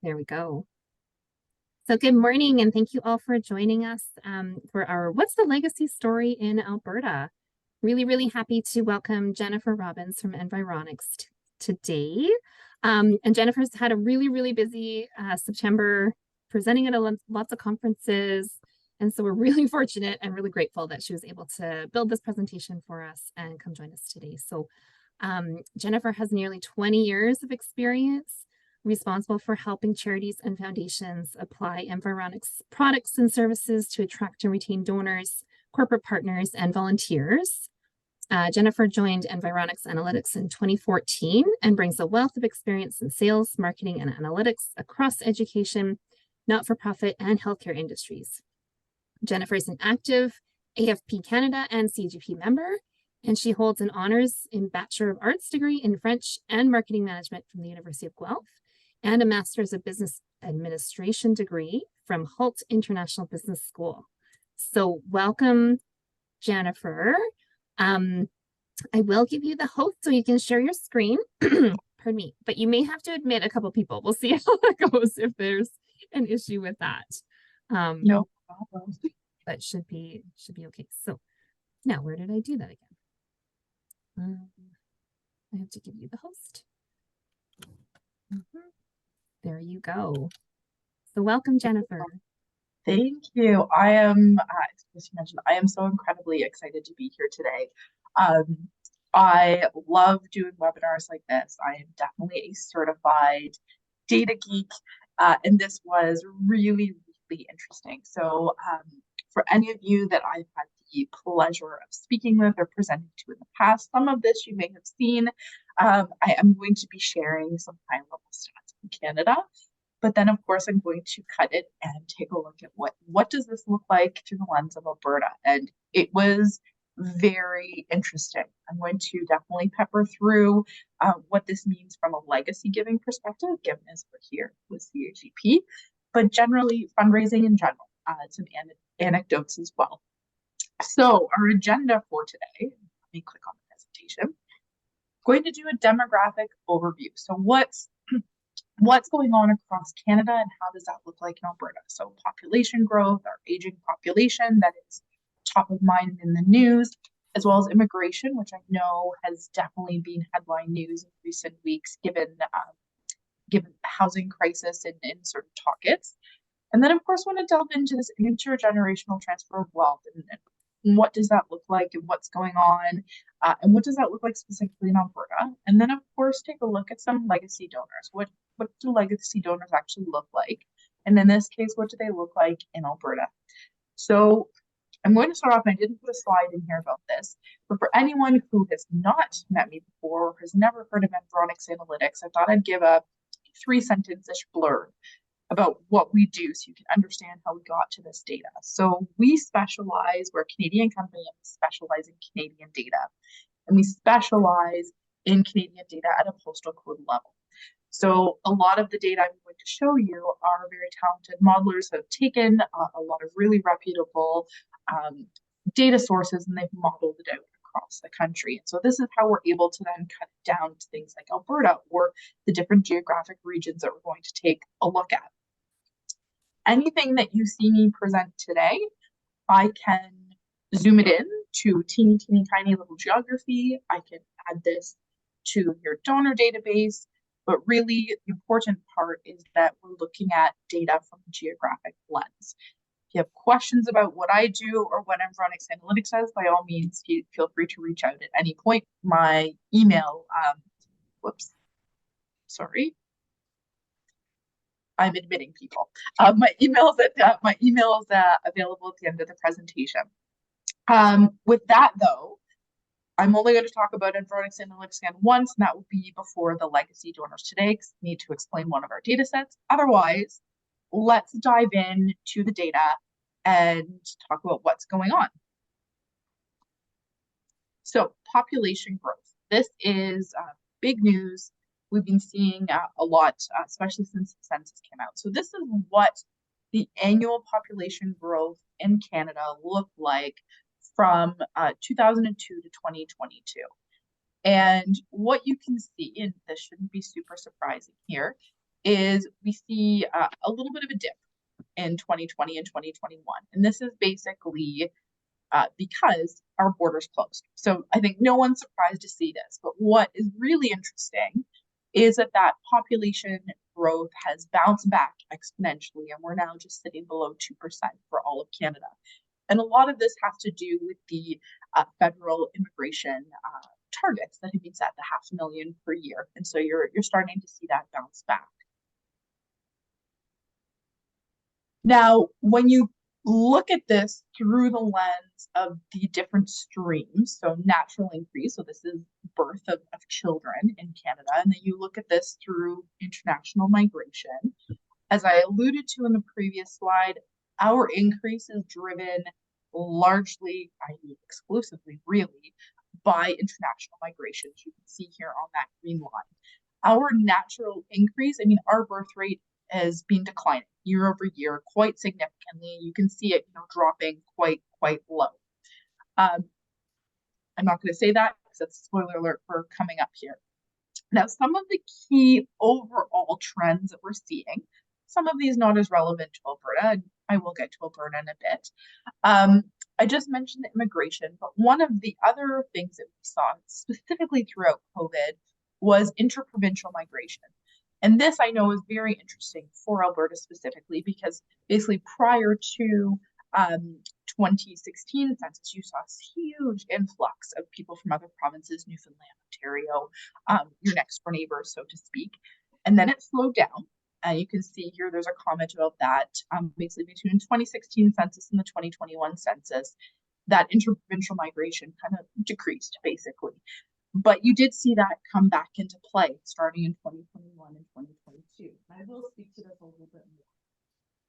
There we go. So good morning, and thank you all for joining us for our What's the Legacy Story in Alberta? Really happy to welcome Jennifer Robbins from Environics today. And Jennifer's had a really busy September presenting at lots of conferences. And so we're really fortunate and really grateful that she was able to build this presentation for us and come join us today. So Jennifer has nearly 20 years of experience responsible for helping charities and foundations apply Environics products and services to attract and retain donors, corporate partners, and volunteers. Jennifer joined Environics Analytics in 2014 and brings a wealth of experience in sales, marketing, and analytics across education, not-for-profit, and healthcare industries. Jennifer is an active AFP Canada and CGP member, and she holds an honors in Bachelor of Arts degree in French and Marketing Management from the University of Guelph, and a Master's of Business Administration degree from Hult International Business School. So welcome, Jennifer. I will give you the host so you can share your screen. Pardon me, but you may have to admit a couple people. We'll see how that goes if there's an issue with that. No problem. But should be okay. So now, where did I do that again? I have to give you the host. There you go. So welcome, Jennifer. Thank you. I am, as you mentioned, I am so incredibly excited to be here today. I love doing webinars like this. I am definitely a certified data geek, and this was really interesting. So for any of you that I've had the pleasure of speaking with or presenting to in the past, some of this you may have seen. I am going to be sharing some high-level stats in Canada. But then, of course, I'm going to cut it and take a look at what does this look like through the lens of Alberta. And it was very interesting. I'm going to definitely pepper through what this means from a legacy giving perspective, given as we're here with CAGP, but generally fundraising in general, some anecdotes as well. So our agenda for today, let me click on the presentation. I'm going to do a demographic overview. So what's going on across Canada and how does that look like in Alberta? So population growth, our aging population that is top of mind in the news, as well as immigration, which I know has definitely been headline news in recent weeks, given the housing crisis in certain pockets. And then, of course, want to delve into this intergenerational transfer of wealth and what does that look like and what's going on and what does that look like specifically in Alberta? And then, of course, take a look at some legacy donors. What do legacy donors actually look like? And in this case, what do they look like in Alberta? So I'm going to start off, and I didn't put a slide in here about this, but for anyone who has not met me before or has never heard of Environics Analytics, I thought I'd give a 3-sentence-ish blurb about what we do so you can understand how we got to this data. So we're a Canadian company, and we specialize in Canadian data. And we specialize in Canadian data at a postal code level. So a lot of the data I'm going to show you, our very talented modelers have taken a lot of really reputable data sources and they've modeled it out across the country. And so this is how we're able to then cut it down to things like Alberta or the different geographic regions that we're going to take a look at. Anything that you see me present today, I can zoom it in to teeny tiny little geography. I can add this to your donor database, but really the important part is that we're looking at data from a geographic lens. If you have questions about what I do or what Environics Analytics does, by all means, feel free to reach out at any point. My email, I'm admitting people. My email is available at the end of the presentation. With that, though, I'm only going to talk about Environics Analytics again once, and that will be before the legacy donors today, because I need to explain one of our data sets. Otherwise, let's dive in to the data and talk about what's going on. So population growth. This is big news. We've been seeing a lot, especially since the census came out. So this is what the annual population growth in Canada looked like from 2002 to 2022. And what you can see, and this shouldn't be super surprising here, is we see a little bit of a dip in 2020 and 2021. And this is basically because our borders closed. So I think no one's surprised to see this. But what is really interesting is that population growth has bounced back exponentially, and we're now just sitting below 2% for all of Canada. And a lot of this has to do with the federal immigration targets that have been set, the 500,000 per year. And so you're starting to see that bounce back. Now, when you look at this through the lens of the different streams, so natural increase, so this is birth of children in Canada, and then you look at this through international migration. As I alluded to in the previous slide, our increase is driven largely, i.e. exclusively, really, by international migration, as you can see here on that green line. Our natural increase, I mean, our birth rate has been declining year over year quite significantly. You can see it, dropping quite low. I'm not going to say that because that's a spoiler alert for coming up here. Now, some of the key overall trends that we're seeing, some of these not as relevant to Alberta, and I will get to Alberta in a bit. I just mentioned the immigration, but one of the other things that we saw specifically throughout COVID was interprovincial migration. And this I know is very interesting for Alberta specifically, because basically prior to 2016 census, you saw this huge influx of people from other provinces, Newfoundland, Ontario, your next door neighbor, so to speak. And then it slowed down. You can see here, there's a comment about that. Basically between 2016 census and the 2021 census, that interprovincial migration kind of decreased, basically. But you did see that come back into play starting in 2021 and 2022. I will speak to this a little bit more.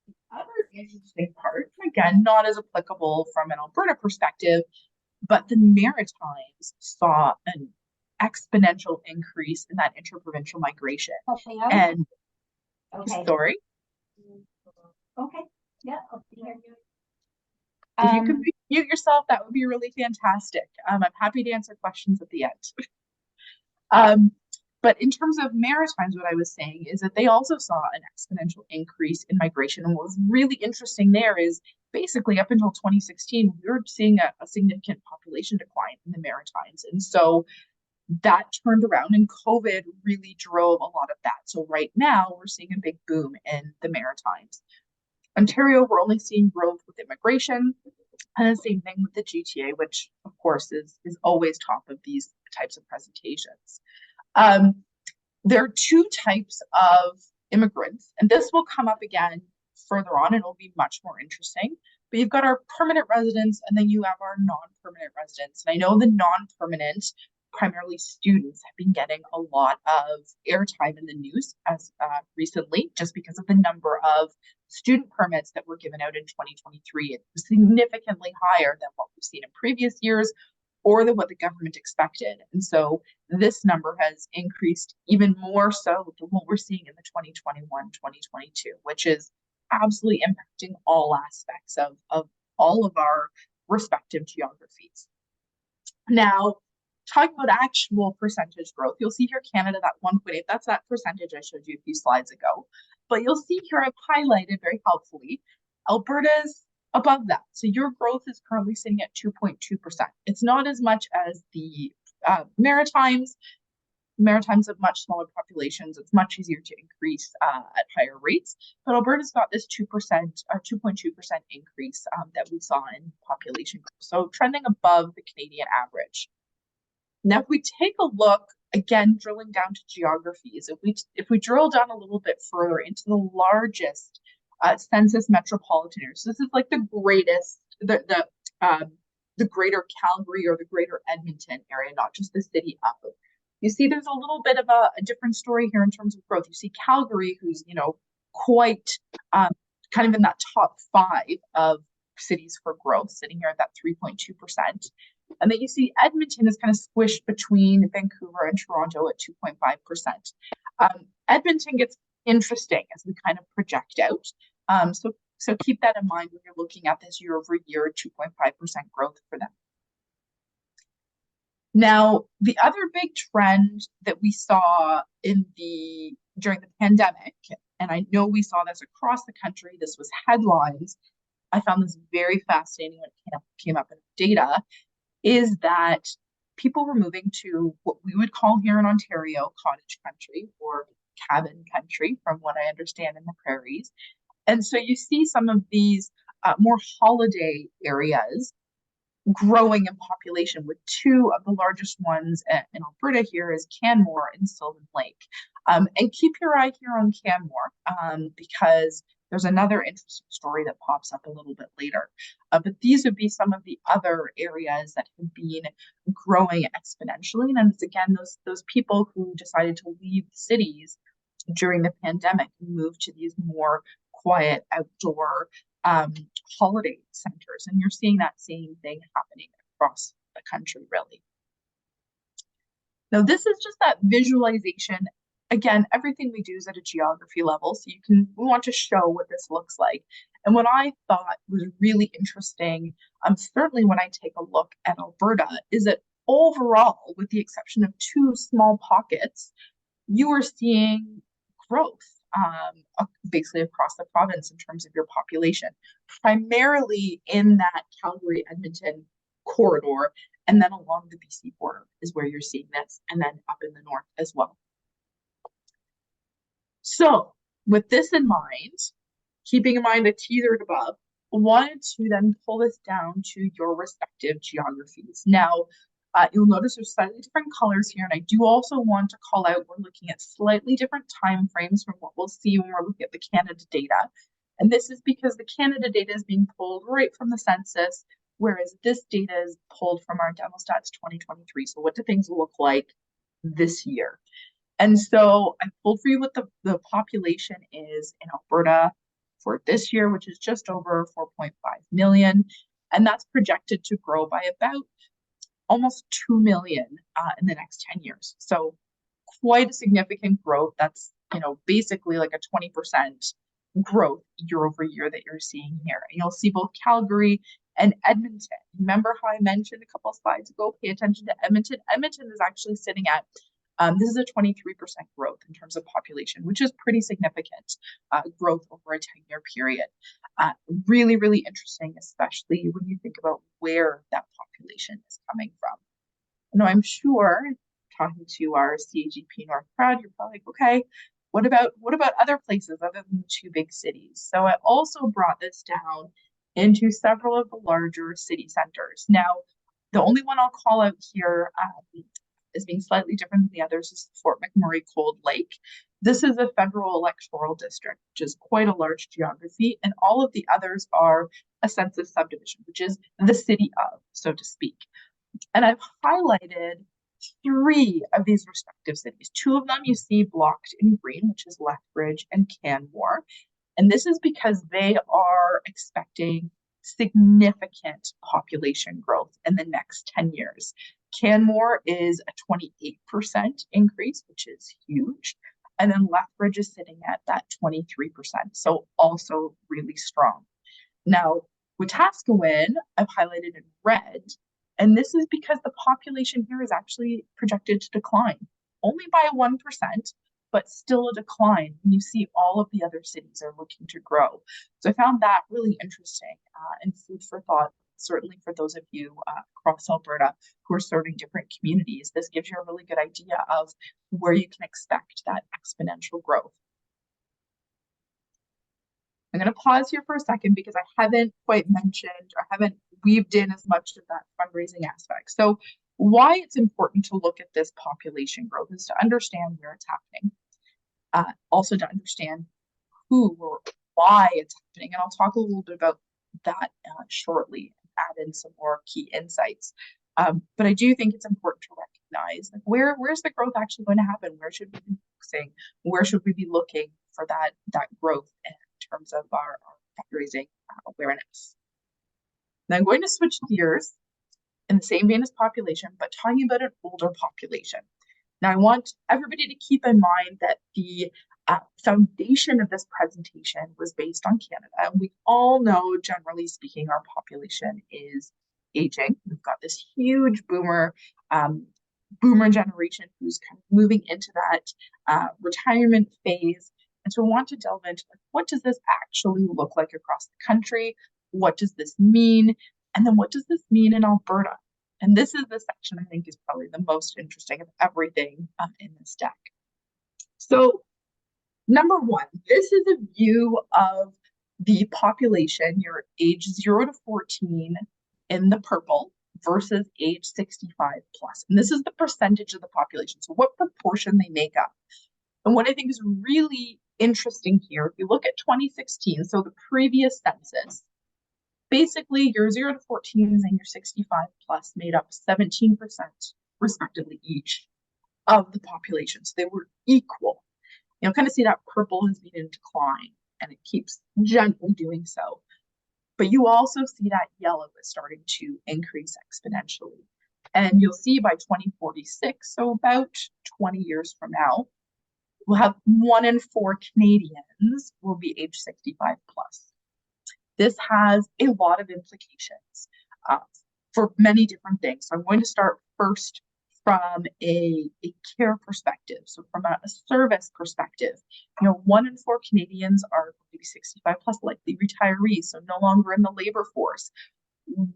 The other interesting part, again, not as applicable from an Alberta perspective, but the Maritimes saw an exponential increase in that interprovincial migration. Okay. And okay. Sorry. Okay. Yeah. I'll be here. If you could mute yourself, that would be really fantastic. I'm happy to answer questions at the end. But in terms of Maritimes, what I was saying is that they also saw an exponential increase in migration. And what was really interesting there is basically up until 2016, we were seeing a significant population decline in the Maritimes. And so that turned around, and COVID really drove a lot of that. So right now we're seeing a big boom in the Maritimes. Ontario, we're only seeing growth with immigration, and the same thing with the GTA, which of course is always top of these types of presentations. There are two types of immigrants, and this will come up again further on, and it'll be much more interesting. But you've got our permanent residents, and then you have our non-permanent residents. And I know the non-permanent, primarily students, have been getting a lot of airtime in the news as recently, just because of the number of student permits that were given out in 2023. It was significantly higher than what we've seen in previous years, or than what the government expected. And so this number has increased even more so than what we're seeing in the 2021-2022, which is absolutely impacting all aspects of all of our respective geographies. Now, talking about actual percentage growth, you'll see here Canada, that 1.8, that's that percentage I showed you a few slides ago. But you'll see here I've highlighted very helpfully, Alberta's above that. So your growth is currently sitting at 2.2%. It's not as much as the Maritimes. Maritimes have much smaller populations. It's much easier to increase at higher rates. But Alberta's got this 2% or 2.2% increase that we saw in population growth. So trending above the Canadian average. Now, if we take a look, again, drilling down to geographies, if we drill down a little bit further into the largest census metropolitan areas, so this is like the greatest, the greater Calgary or the greater Edmonton area, not just the city of. You see there's a little bit of a different story here in terms of growth. You see Calgary, who's, quite kind of in that top 5 of cities for growth, sitting here at that 3.2%. And then you see Edmonton is kind of squished between Vancouver and Toronto at 2.5%. Edmonton gets interesting as we kind of project out. So keep that in mind when you're looking at this year over year, 2.5% growth for them. Now, the other big trend that we saw in the during the pandemic, and I know we saw this across the country, this was headlines. I found this very fascinating when it came up in data, is that people were moving to what we would call here in Ontario cottage country or cabin country, from what I understand in the prairies. And so you see some of these more holiday areas growing in population, with two of the largest ones in Alberta here is Canmore and Sylvan Lake. And keep your eye here on Canmore because there's another interesting story that pops up a little bit later. But these would be some of the other areas that have been growing exponentially. And it's again, those people who decided to leave cities during the pandemic and move to these more quiet outdoor holiday centers. And you're seeing that same thing happening across the country, really. Now, this is just that visualization. Again, everything we do is at a geography level, so we want to show what this looks like. And what I thought was really interesting, certainly when I take a look at Alberta, is that overall, with the exception of two small pockets, you are seeing growth basically across the province in terms of your population, primarily in that Calgary Edmonton corridor, and then along the BC border is where you're seeing this, and then up in the north as well. So with this in mind, keeping in mind I teetered above, wanted to then pull this down to your respective geographies. Now, you'll notice there's slightly different colors here, and I do also want to call out we're looking at slightly different time frames from what we'll see when we're looking at the Canada data. And this is because the Canada data is being pulled right from the census, whereas this data is pulled from our Demostats 2023. So what do things look like this year? And so I pulled for you what the population is in Alberta for this year, which is just over 4.5 million. And that's projected to grow by about almost 2 million in the next 10 years. So quite a significant growth. That's, basically like a 20% growth year over year that you're seeing here. And you'll see both Calgary and Edmonton. Remember how I mentioned a couple of slides ago, pay attention to Edmonton. Edmonton is actually sitting at, this is a 23% growth in terms of population, which is pretty significant growth over a 10-year period. Really, really interesting, especially when you think about where that population is coming from. Now, I'm sure, talking to our CAGP North crowd, you're probably like, okay, what about other places other than the two big cities? So I also brought this down into several of the larger city centers. Now, the only one I'll call out here as being slightly different than the others is Fort McMurray Cold Lake. This is a federal electoral district, which is quite a large geography, and all of the others are a census subdivision, which is the city of, so to speak. And I've highlighted 3 of these respective cities. 2 of them you see blocked in green, which is Lethbridge and Canmore. And this is because they are expecting significant population growth in the next 10 years. Canmore is a 28% increase, which is huge. And then Lethbridge is sitting at that 23%, so also really strong. Now, Wetaskiwin, I've highlighted in red, and this is because the population here is actually projected to decline, only by 1%, but still a decline when you see all of the other cities are looking to grow. So I found that really interesting and food for thought, certainly for those of you across Alberta who are serving different communities. This gives you a really good idea of where you can expect that exponential growth. I'm going to pause here for a second because I haven't quite mentioned or haven't weaved in as much of that fundraising aspect. So why it's important to look at this population growth is to understand where it's happening. Also to understand who or why it's happening. And I'll talk a little bit about that shortly and add in some more key insights. But I do think it's important to recognize like where's the growth actually going to happen? Where should we be focusing? Where should we be looking for that growth in terms of our fundraising awareness? Now I'm going to switch gears in the same vein as population, but talking about an older population. Now I want everybody to keep in mind that the foundation of this presentation was based on Canada. We all know, generally speaking, our population is aging. We've got this huge boomer boomer generation who's kind of moving into that retirement phase. And so I want to delve into like, what does this actually look like across the country? What does this mean? And then what does this mean in Alberta? And this is the section I think is probably the most interesting of everything in this deck. So number one, this is a view of the population, your age 0 to 14 in the purple versus age 65 plus. And this is the percentage of the population. So what proportion they make up. And what I think is really interesting here, if you look at 2016, so the previous census, basically your 0 to 14s and your 65 plus made up 17% respectively each of the population. So they were equal. You'll kind of see that purple has been in decline and it keeps gently doing so. But you also see that yellow is starting to increase exponentially. And you'll see by 2046, so about 20 years from now, we'll have 1 in 4 Canadians will be age 65 plus. This has a lot of implications for many different things. So I'm going to start first from a care perspective. So from a service perspective, 1 in 4 Canadians are going to be 65 plus, likely retirees, so no longer in the labor force.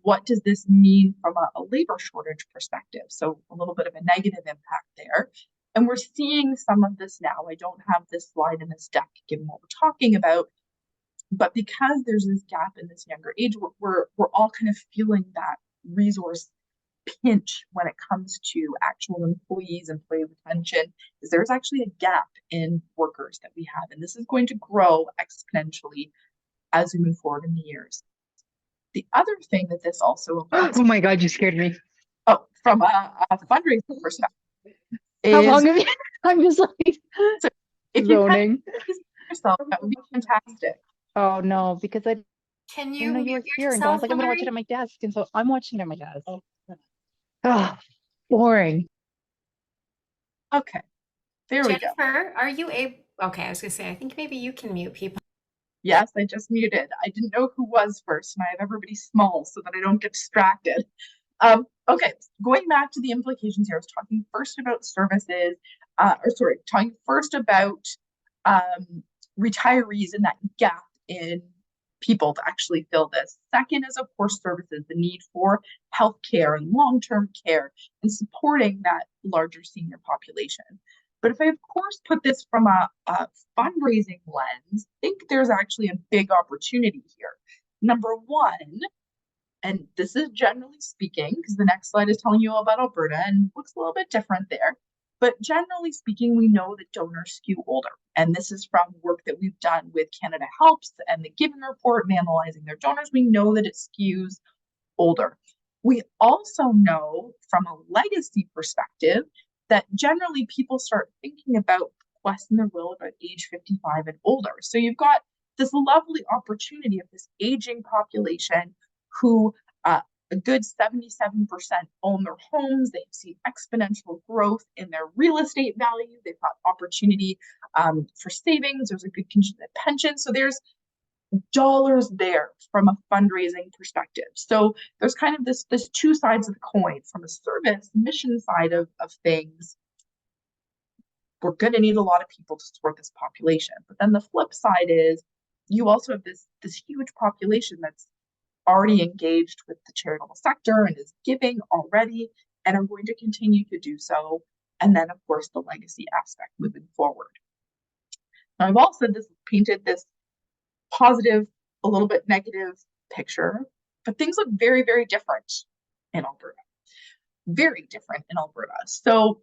What does this mean from a labor shortage perspective? So a little bit of a negative impact there. And we're seeing some of this now. I don't have this slide in this deck, given what we're talking about, but because there's this gap in this younger age, we're all kind of feeling that resource pinch when it comes to actual employees, employee retention, is there's actually a gap in workers that we have. And this is going to grow exponentially as we move forward in the years. The other thing that this also Oh my God, you scared me. Oh, from a fundraising perspective. How long have you? I'm just like so if zoning. You yourself, that would be fantastic. Oh no, because I Can didn't know you were here, and I yourself, was like, I'm gonna watch it Hillary? at my desk, and so I'm watching it at my desk. Oh, boring. Okay, there we go. Jennifer, are you able? Okay, I was gonna say, I think maybe you can mute people. Yes, I just muted. I didn't know who was first, and I have everybody small so that I don't get distracted. Okay, going back to the implications here, I was talking first about services, talking first about retirees and that gap in people to actually fill this. Second is, of course, services, the need for healthcare and long-term care and supporting that larger senior population. But if I, of course, put this from a fundraising lens, I think there's actually a big opportunity here. Number one, and this is generally speaking, because the next slide is telling you about Alberta and looks a little bit different there. But generally speaking, we know that donors skew older. And this is from work that we've done with Canada Helps and the Giving Report and analyzing their donors. We know that it skews older. We also know from a legacy perspective that generally people start thinking about requesting their will about age 55 and older. So you've got this lovely opportunity of this aging population who a good 77% own their homes. They see exponential growth in their real estate value. They've got opportunity for savings. There's a good pension. So there's dollars there from a fundraising perspective. So there's kind of this two sides of the coin. From a service mission side of things, we're going to need a lot of people to support this population. But then the flip side is you also have this huge population that's already engaged with the charitable sector and is giving already and are going to continue to do so. And then, of course, the legacy aspect moving forward. Now, I've also painted this positive, a little bit negative picture, but things look very, very different in Alberta. Very different in Alberta. So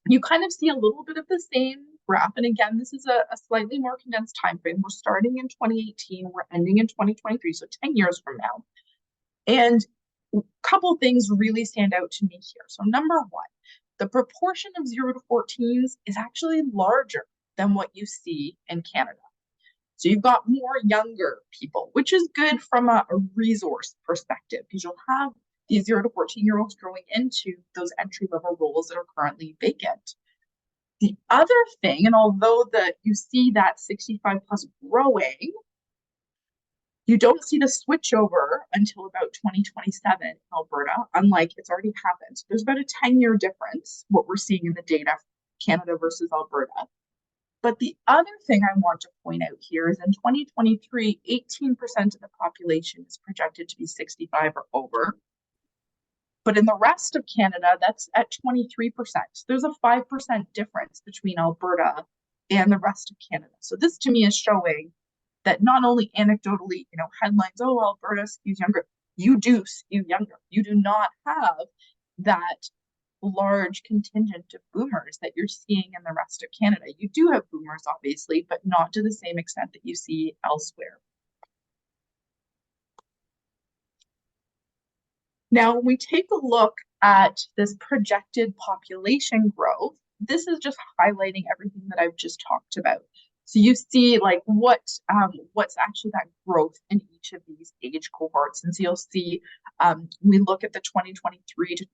you kind of see a little bit of the same graph. And again, this is a slightly more condensed time frame. We're starting in 2018, we're ending in 2023, so 10 years from now. And a couple things really stand out to me here. So number one, the proportion of 0 to 14s is actually larger than what you see in Canada. So you've got more younger people, which is good from a resource perspective, because you'll have these 0 to 14-year-olds growing into those entry-level roles that are currently vacant. The other thing, and although you see that 65 plus growing, You don't see the switchover until about 2027 in Alberta, unlike it's already happened. So there's about a 10-year difference, what we're seeing in the data, Canada versus Alberta. But the other thing I want to point out here is in 2023, 18% of the population is projected to be 65 or over. But in the rest of Canada, that's at 23%. So there's a 5% difference between Alberta and the rest of Canada. So this to me is showing that not only anecdotally, headlines, oh, Alberta skews younger, you do skew younger. You do not have that large contingent of boomers that you're seeing in the rest of Canada. You do have boomers, obviously, but not to the same extent that you see elsewhere. Now, when we take a look at this projected population growth, this is just highlighting everything that I've just talked about. So you see like what's actually that growth in each of these age cohorts. And so you'll see we look at the 2023 to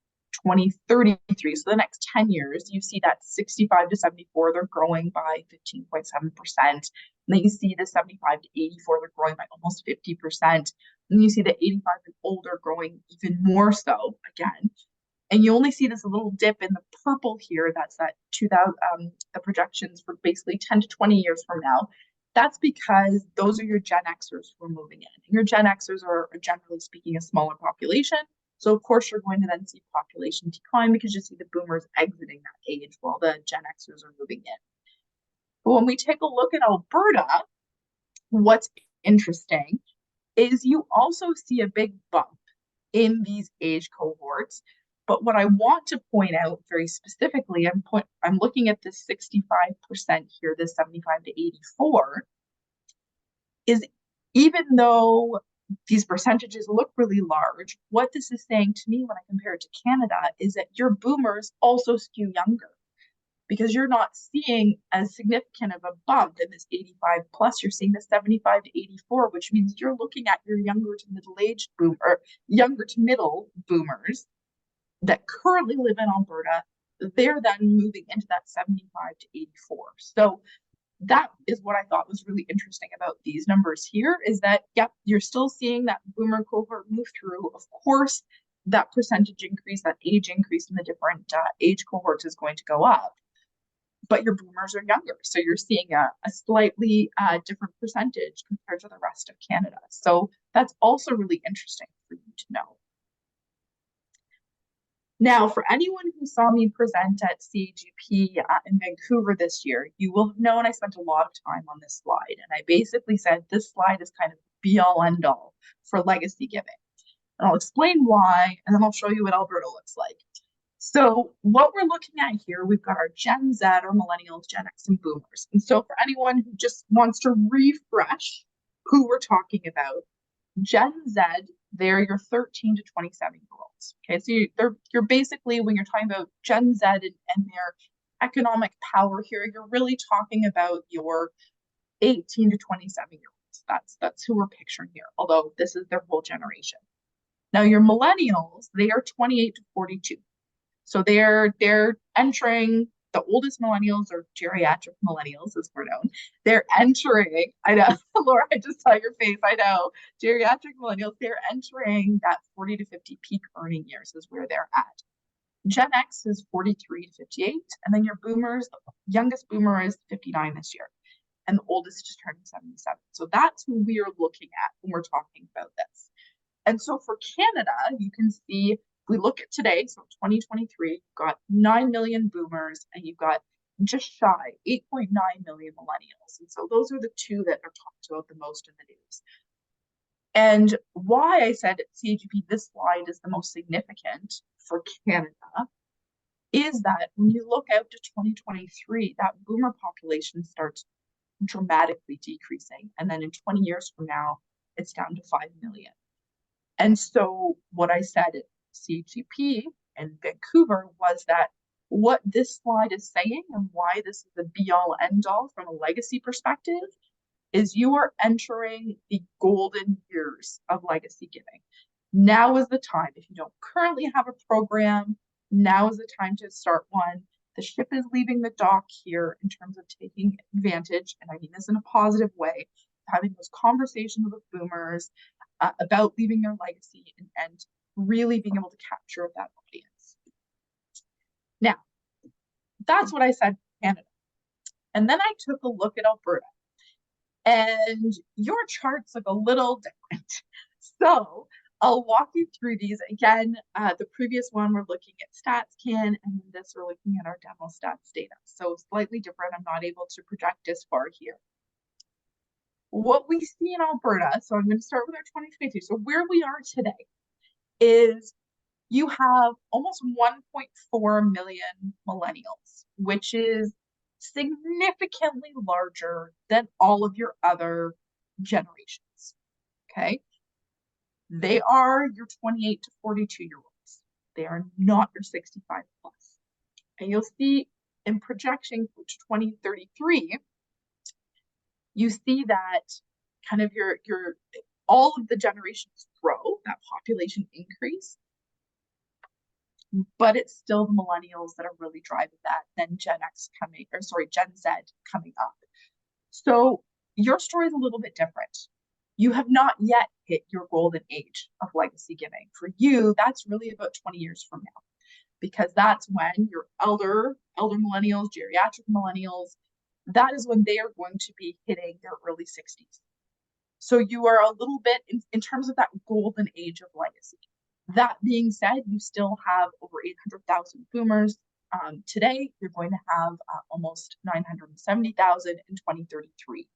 2033, so the next 10 years, you see that 65 to 74, they're growing by 15.7%. And then you see the 75 to 84, they're growing by almost 50%. And you see the 85 and older growing even more so again. And you only see this little dip in the purple here. That's that 2000, the projections for basically 10 to 20 years from now. That's because those are your Gen Xers who are moving in. And your Gen Xers are generally speaking a smaller population. So of course you're going to then see population decline because you see the boomers exiting that age while the Gen Xers are moving in. But when we take a look at Alberta, what's interesting is you also see a big bump in these age cohorts. But what I want to point out very specifically, I'm looking at this 65% here, this 75 to 84, is even though these percentages look really large, what this is saying to me when I compare it to Canada is that your boomers also skew younger because you're not seeing as significant of a bump in this 85 plus, you're seeing the 75 to 84, which means you're looking at your younger to middle-aged or younger to middle boomers that currently live in Alberta. They're then moving into that 75 to 84. So that is what I thought was really interesting about these numbers here is that, yep, you're still seeing that boomer cohort move through. Of course, that percentage increase, that age increase in the different age cohorts is going to go up, but your boomers are younger. So you're seeing a slightly different percentage compared to the rest of Canada. So that's also really interesting for you to know. Now, for anyone who saw me present at CAGP in Vancouver this year, you will have known I spent a lot of time on this slide. And I basically said this slide is kind of be-all, end-all for legacy giving. And I'll explain why, and then I'll show you what Alberta looks like. So what we're looking at here, we've got our Gen Z, or millennials, Gen X, and boomers. And so for anyone who just wants to refresh who we're talking about, Gen Z, they're your 13 to 27-year-olds. Okay, so you're basically, when you're talking about Gen Z and their economic power here, you're really talking about your 18 to 27-year-olds. That's who we're picturing here, although this is their whole generation. Now your millennials, they are 28 to 42. So they're entering, the oldest millennials or geriatric millennials as we're known. They're entering, I know, Laura, I just saw your face, I know. Geriatric millennials, they're entering that 40 to 50 peak earning years is where they're at. Gen X is 43 to 58, and then your boomers, the youngest boomer is 59 this year, and the oldest just turned 77. So that's who we are looking at when we're talking about this. And so for Canada, you can see, we look at today, so 2023, you've got 9 million boomers and you've got just shy 8.9 million millennials. And so those are the two that are talked about the most in the news. And why I said at CAGP this slide is the most significant for Canada is that when you look out to 2023, that boomer population starts dramatically decreasing. And then in 20 years from now, it's down to 5 million. And so what I said at CAGP in Vancouver was that what this slide is saying and why this is the be-all, end-all from a legacy perspective is you are entering the golden years of legacy giving. Now is the time. If you don't currently have a program, now is the time to start one. The ship is leaving the dock here in terms of taking advantage, and I mean this in a positive way, having those conversations with boomers about leaving their legacy and really being able to capture that audience. Now, that's what I said for Canada. And then I took a look at Alberta, and your charts look a little different. So I'll walk you through these. Again, the previous one we're looking at Stats Can, and this we're looking at our demo stats data. So slightly different. I'm not able to project as far here. What we see in Alberta, so I'm going to start with our 2022. So where we are today is you have almost 1.4 million millennials, which is significantly larger than all of your other generations. Okay. They are your 28 to 42-year-olds. They are not your 65 plus. And you'll see in projection to 2033, you see that kind of your all of the generations grow, that population increase, but it's still the millennials that are really driving that, then Gen Z coming up. So your story is a little bit different. You have not yet hit your golden age of legacy giving. For you, that's really about 20 years from now, because that's when your elder millennials, geriatric millennials, that is when they are going to be hitting their early 60s. So you are a little bit in terms of that golden age of legacy. That being said, you still have over 800,000 boomers. Today, you're going to have almost 970,000 in 2033.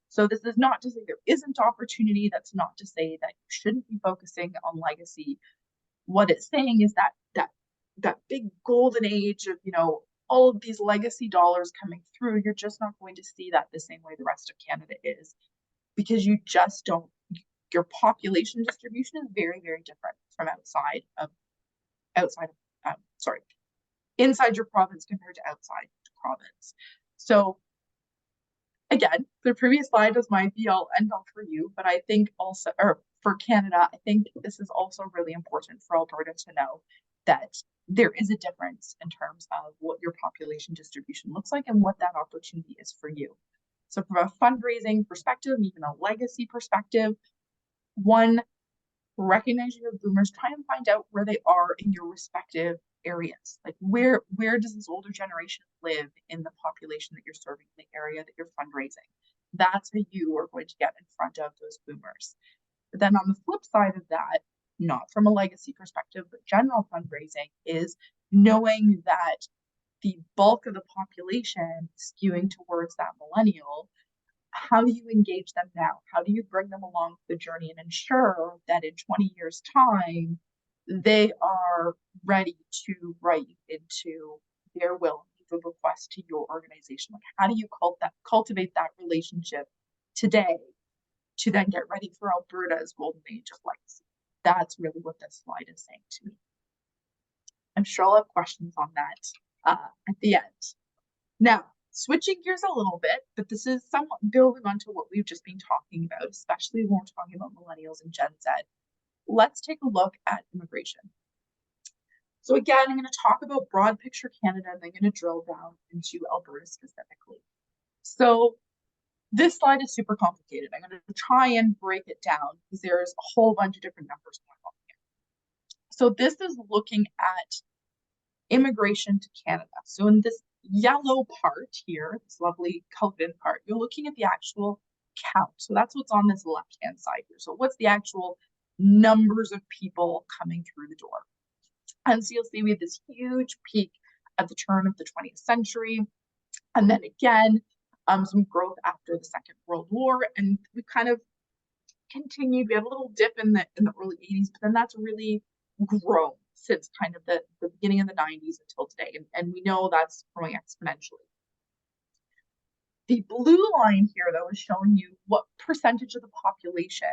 So this is not to say there isn't opportunity. That's not to say that you shouldn't be focusing on legacy. What it's saying is that big golden age of, all of these legacy dollars coming through, you're just not going to see that the same way the rest of Canada is, because you just don't, your population distribution is very, very different from inside your province compared to outside the province. So again, the previous slide was my be all end all for you, but I think also, or for Canada, I think this is also really important for Alberta to know that there is a difference in terms of what your population distribution looks like and what that opportunity is for you. So from a fundraising perspective, even a legacy perspective, one, recognize your boomers, try and find out where they are in your respective areas. Like where does this older generation live in the population that you're serving, in the area that you're fundraising? That's how you are going to get in front of those boomers. But then on the flip side of that, not from a legacy perspective, but general fundraising, is knowing that the bulk of the population skewing towards that millennial. How do you engage them now? How do you bring them along the journey and ensure that in 20 years' time, they are ready to write into their will, leave a request to your organization? Like, how do you cultivate that relationship today to then get ready for Alberta's golden age of legacy? That's really what this slide is saying to me. I'm sure I'll have questions on that at the end. Now, switching gears a little bit, but this is somewhat building onto what we've just been talking about, especially when we're talking about millennials and Gen Z. Let's take a look at immigration. So again, I'm going to talk about broad picture Canada, and I'm going to drill down into Alberta specifically. So this slide is super complicated. I'm going to try and break it down because there's a whole bunch of different numbers going on here. So this is looking at immigration to Canada. So in this yellow part here, this lovely colored in part, you're looking at the actual count. So that's what's on this left-hand side here. So what's the actual numbers of people coming through the door? And so you'll see we had this huge peak at the turn of the 20th century. And then again, some growth after the Second World War. And we kind of continued. We had a little dip in the early 80s, but then that's really grown since kind of the beginning of the 90s until today. And we know that's growing exponentially. The blue line here, though, is showing you what percentage of the population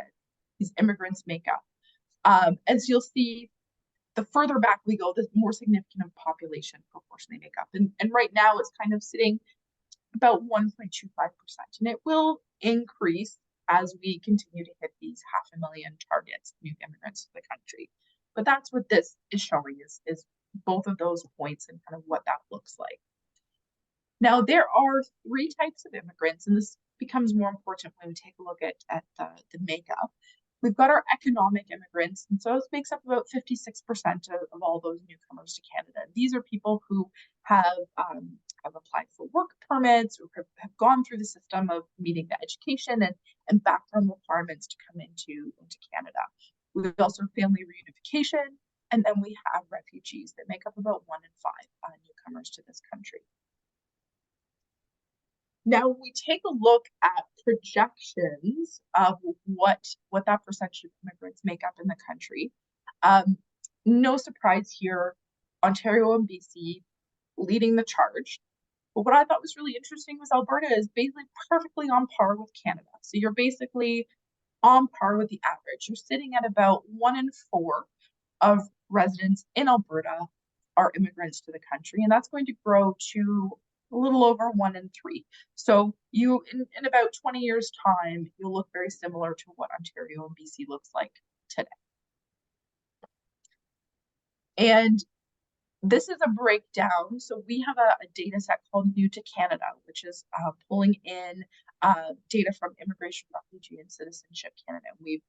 these immigrants make up. As you'll see, the further back we go, the more significant of population proportion they make up. And right now it's kind of sitting about 1.25%. And it will increase as we continue to hit these 500,000 targets of new immigrants to the country. But that's what this is showing is both of those points and kind of what that looks like. Now, there are three types of immigrants, and this becomes more important when we take a look at the makeup. We've got our economic immigrants, and so it makes up about 56% of all those newcomers to Canada. These are people who have applied for work permits or have gone through the system of meeting the education and background requirements to come into Canada. We've also family reunification, and then we have refugees that make up about 1 in 5 newcomers to this country. Now, when we take a look at projections of what that percentage of immigrants make up in the country, no surprise here, Ontario and BC leading the charge. But what I thought was really interesting was Alberta is basically perfectly on par with Canada. So you're basically on par with the average. You're sitting at about 1 in 4 of residents in Alberta are immigrants to the country, and that's going to grow to a little over 1 in 3. So you, in about 20 years' time, you'll look very similar to what Ontario and BC looks like today. And this is a breakdown. So we have a data set called New to Canada, which is pulling in data from Immigration, Refugee, and Citizenship Canada. We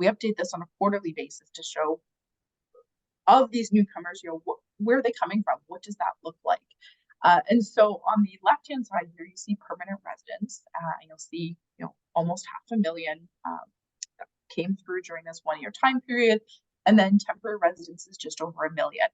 update this on a quarterly basis to show of these newcomers, where are they coming from? What does that look like? And so on the left-hand side here, you see permanent residents. And you'll see, almost 500,000 that came through during this 1-year time period, and then temporary residents is just over 1 million.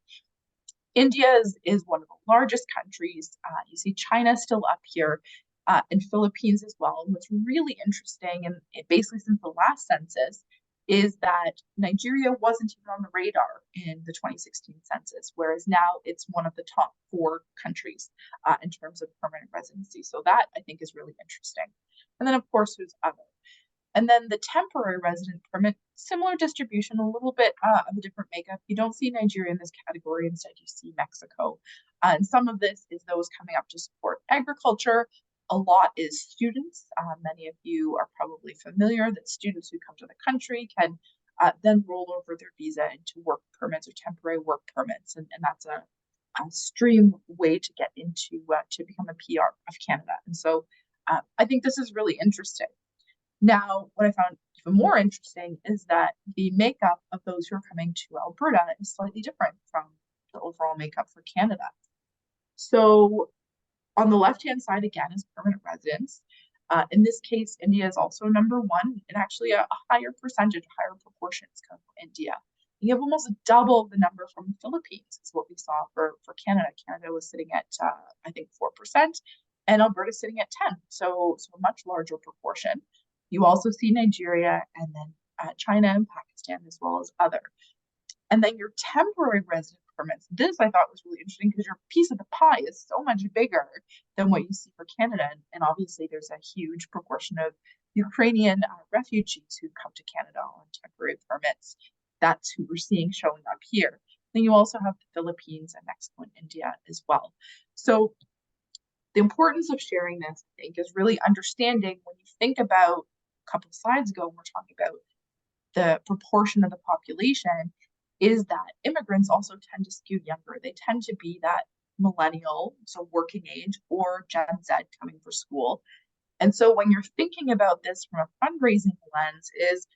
India is one of the largest countries. You see China still up here, and Philippines as well. And what's really interesting, and basically since the last census, is that Nigeria wasn't even on the radar in the 2016 census, whereas now it's one of the top 4 countries in terms of permanent residency. So that, I think, is really interesting. And then, of course, there's other. And then the temporary resident permit, similar distribution, a little bit of a different makeup. You don't see Nigeria in this category. Instead, you see Mexico. And some of this is those coming up to support agriculture. A lot is students. Many of you are probably familiar that students who come to the country can then roll over their visa into work permits or temporary work permits. And that's a stream way to get into to become a PR of Canada. And so I think this is really interesting. Now, what I found even more interesting is that the makeup of those who are coming to Alberta is slightly different from the overall makeup for Canada. So on the left-hand side, again, is permanent residents. In this case, India is also number 1, and actually a higher percentage, higher proportions come from India. You have almost double the number from the Philippines is what we saw for Canada. Canada was sitting at, I think, 4%, and Alberta sitting at 10%, so a much larger proportion. You also see Nigeria and then China and Pakistan as well as other. And then your temporary resident permits. This I thought was really interesting because your piece of the pie is so much bigger than what you see for Canada. And obviously there's a huge proportion of Ukrainian refugees who come to Canada on temporary permits. That's who we're seeing showing up here. Then you also have the Philippines and Mexico and India as well. So the importance of sharing this, I think, is really understanding when you think about a couple of slides ago, when we're talking about the proportion of the population, is that immigrants also tend to skew younger. They tend to be that millennial, so working age, or Gen Z coming for school. And so when you're thinking about this from a fundraising lens, is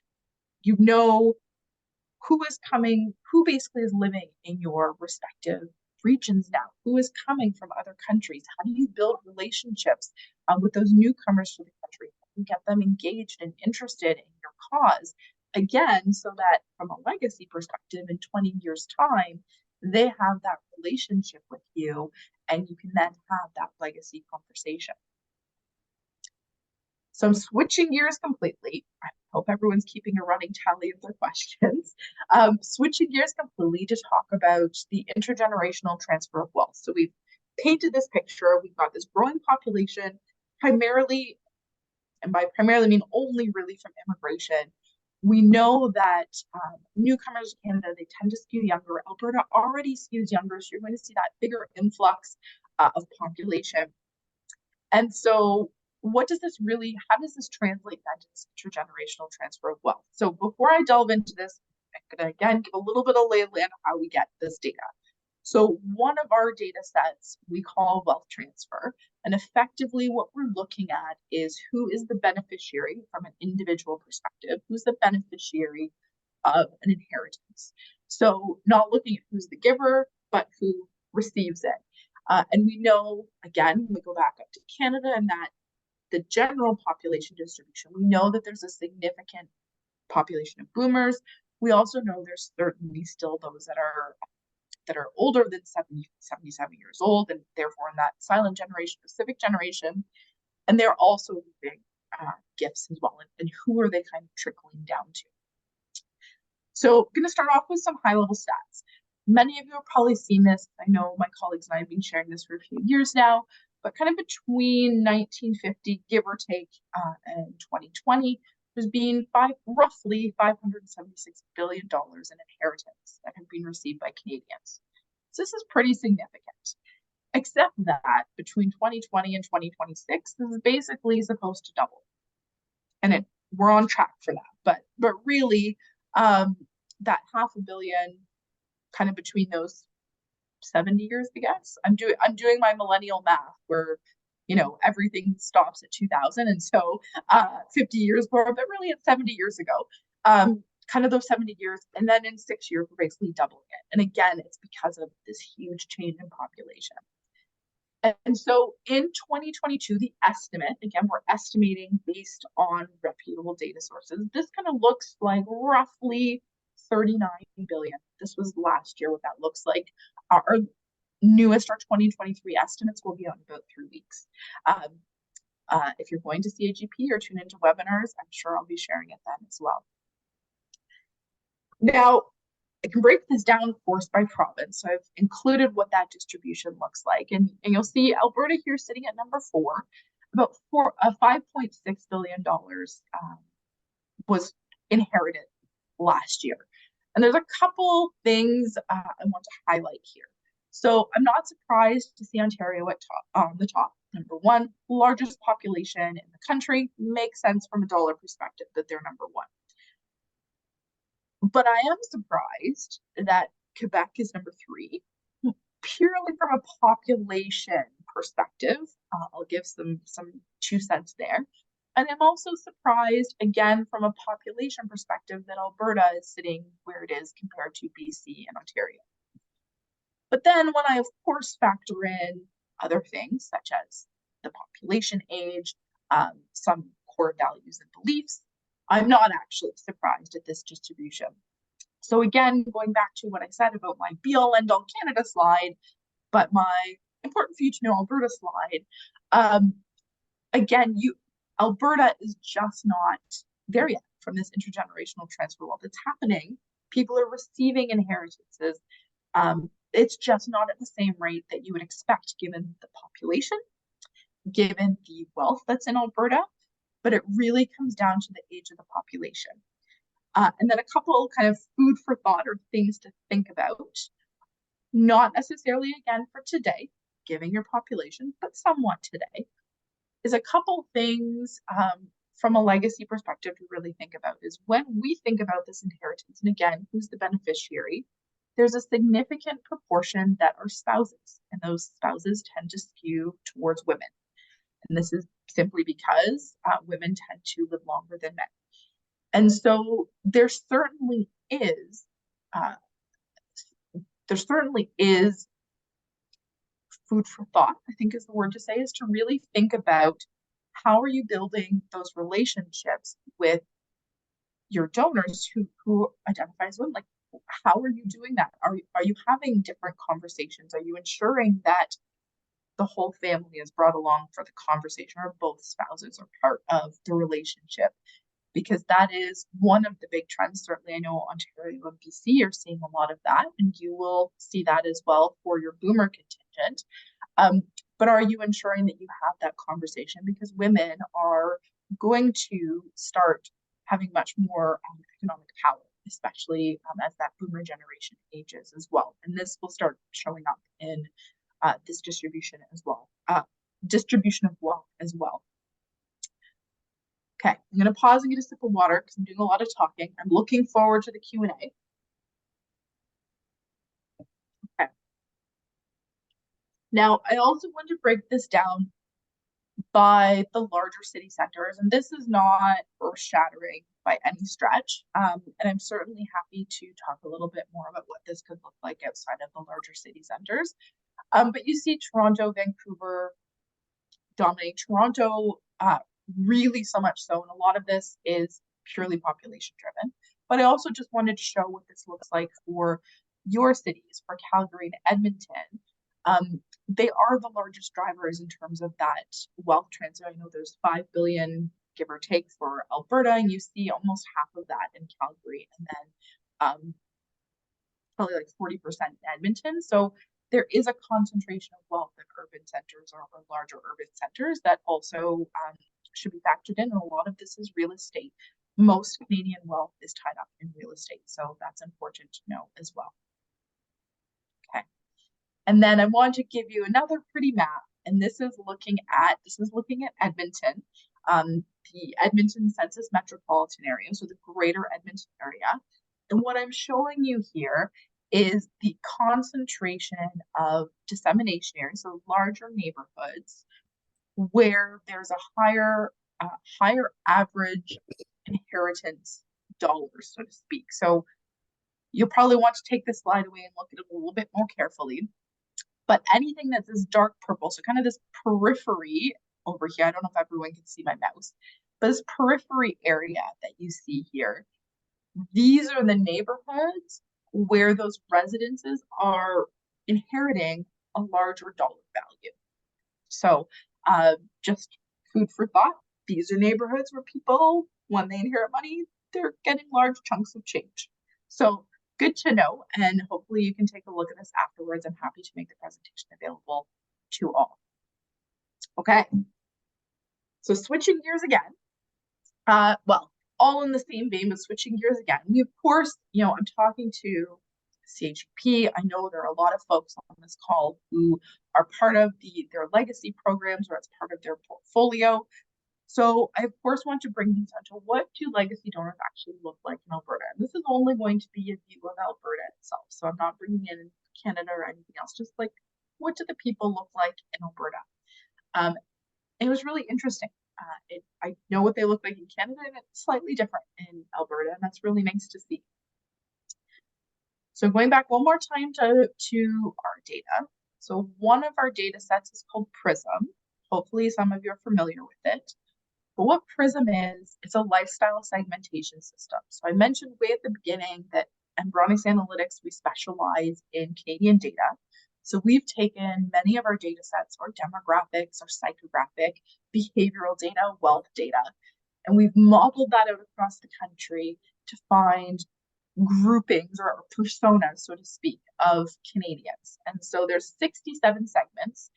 who is coming, who basically is living in your respective regions now, who is coming from other countries. How do you build relationships with those newcomers to the country and get them engaged and interested in your cause? Again, so that from a legacy perspective, in 20 years' time, they have that relationship with you and you can then have that legacy conversation. So I'm switching gears completely. I hope everyone's keeping a running tally of their questions. Switching gears completely to talk about the intergenerational transfer of wealth. So we've painted this picture. We've got this growing population, primarily, and by primarily I mean only really from immigration. We know that newcomers to Canada, they tend to skew younger. Alberta already skews younger, so you're going to see that bigger influx of population. And so how does this translate then to this intergenerational transfer of wealth? So before I delve into this, I'm going to again give a little bit of lay of land of how we get this data. So one of our data sets we call wealth transfer. And effectively what we're looking at is who is the beneficiary from an individual perspective, who's the beneficiary of an inheritance. So not looking at who's the giver, but who receives it. And we know, again, we go back up to Canada and that the general population distribution, we know that there's a significant population of boomers. We also know there's certainly still those that are older than 77 years old, and therefore in that silent generation, Pacific generation, and they're also leaving gifts as well. And who are they kind of trickling down to? So I'm going to start off with some high-level stats. Many of you have probably seen this. I know my colleagues and I have been sharing this for a few years now, but kind of between 1950, give or take, and 2020, there's been roughly $576 billion in inheritance that have been received by Canadians. So this is pretty significant, except that between 2020 and 2026, this is basically supposed to double. And we're on track for that. But really, that $500 million kind of between those 70 years, I guess. I'm doing my millennial math where, you know, everything stops at 2000, and so 50 years more, but really it's 70 years ago. Kind of those 70 years, and then in 6 years we're basically doubling it. And again, it's because of this huge change in population. And so in 2022, the estimate, again, we're estimating based on reputable data sources. This kind of looks like roughly 39 billion. This was last year what that looks like. Our newest, our 2023 estimates will be on about 3 weeks. If you're going to see a GP or tune into webinars, I'm sure I'll be sharing it then as well. Now, I can break this down, of course, by province. So I've included what that distribution looks like. And you'll see Alberta here sitting at number 4. About $5.6 billion was inherited last year. And there's a couple things I want to highlight here. So I'm not surprised to see Ontario on the top. Number 1, largest population in the country. Makes sense from a dollar perspective that they're number 1. But I am surprised that Quebec is number 3, purely from a population perspective. I'll give some 2 cents there. And I'm also surprised, again, from a population perspective, that Alberta is sitting where it is compared to BC and Ontario. But then when I, of course, factor in other things, such as the population age, some core values and beliefs, I'm not actually surprised at this distribution. So again, going back to what I said about my be-all end-all Canada slide, but my important for you to know Alberta slide, again, Alberta is just not there yet from this intergenerational transfer world. It's happening. People are receiving inheritances. It's just not at the same rate that you would expect given the population, given the wealth that's in Alberta, but it really comes down to the age of the population. And then a couple kind of food for thought or things to think about, not necessarily again for today, given your population, but somewhat today, is a couple things from a legacy perspective to really think about is when we think about this inheritance, and again, who's the beneficiary, there's a significant proportion that are spouses, and those spouses tend to skew towards women. And this is simply because women tend to live longer than men. And so there certainly is food for thought, I think is the word to say, is to really think about how are you building those relationships with your donors who identify as women. Like, how are you doing that? Are you having different conversations? Are you ensuring that the whole family is brought along for the conversation, or both spouses are part of the relationship? Because that is one of the big trends. Certainly, I know Ontario and BC are seeing a lot of that, and you will see that as well for your boomer contingent. But are you ensuring that you have that conversation? Because women are going to start having much more economic power, especially as that boomer generation ages as well. And this will start showing up in this distribution as well, distribution of wealth as well. Okay, I'm going to pause and get a sip of water because I'm doing a lot of talking. I'm looking forward to the Q&A. Okay, Now, I also want to break this down by the larger city centers, and this is not earth-shattering by any stretch. And I'm certainly happy to talk a little bit more about what this could look like outside of the larger city centers. But you see Toronto, Vancouver dominate. Toronto, really so much so, and a lot of this is purely population driven. But I also just wanted to show what this looks like for your cities, for Calgary and Edmonton. They are the largest drivers in terms of that wealth transfer. I know there's 5 billion, give or take, for Alberta, and you see almost half of that in Calgary, and then probably like 40% in Edmonton. So there is a concentration of wealth in urban centers or larger urban centers that also should be factored in. And a lot of this is real estate. Most Canadian wealth is tied up in real estate, so that's important to know as well. Okay. And then I want to give you another pretty map, and this is looking at Edmonton, the Edmonton Census Metropolitan Area, so the greater Edmonton area. And what I'm showing you here is the concentration of dissemination areas, so larger neighborhoods, where there's a higher average inheritance dollars, so to speak. So you'll probably want to take this slide away and look at it a little bit more carefully. But anything that's this dark purple, so kind of this periphery over here, I don't know if everyone can see my mouse, but this periphery area that you see here, these are the neighborhoods where those residences are inheriting a larger dollar value. So just food for thought, these are neighborhoods where people, when they inherit money, they're getting large chunks of change. So good to know, and hopefully you can take a look at this afterwards. I'm happy to make the presentation available to all. Okay, so switching gears again, well, all in the same vein, but switching gears again. We, of course, I'm talking to CHP. I know there are a lot of folks on this call who are part of their legacy programs, or it's part of their portfolio. So I, of course, want to bring these down to what do legacy donors actually look like in Alberta. And this is only going to be a view of Alberta itself. So I'm not bringing in Canada or anything else, just like what do the people look like in Alberta? It was really interesting. I know what they look like in Canada, and it's slightly different in Alberta, and that's really nice to see. So going back one more time to our data. So one of our data sets is called PRISM. Hopefully some of you are familiar with it. But what PRISM is, it's a lifestyle segmentation system. So I mentioned way at the beginning that Environics Analytics, we specialize in Canadian data. So we've taken many of our data sets, our demographics, our psychographic, behavioral data, wealth data, and we've modeled that out across the country to find groupings or personas, so to speak, of Canadians. And so there's 67 segments.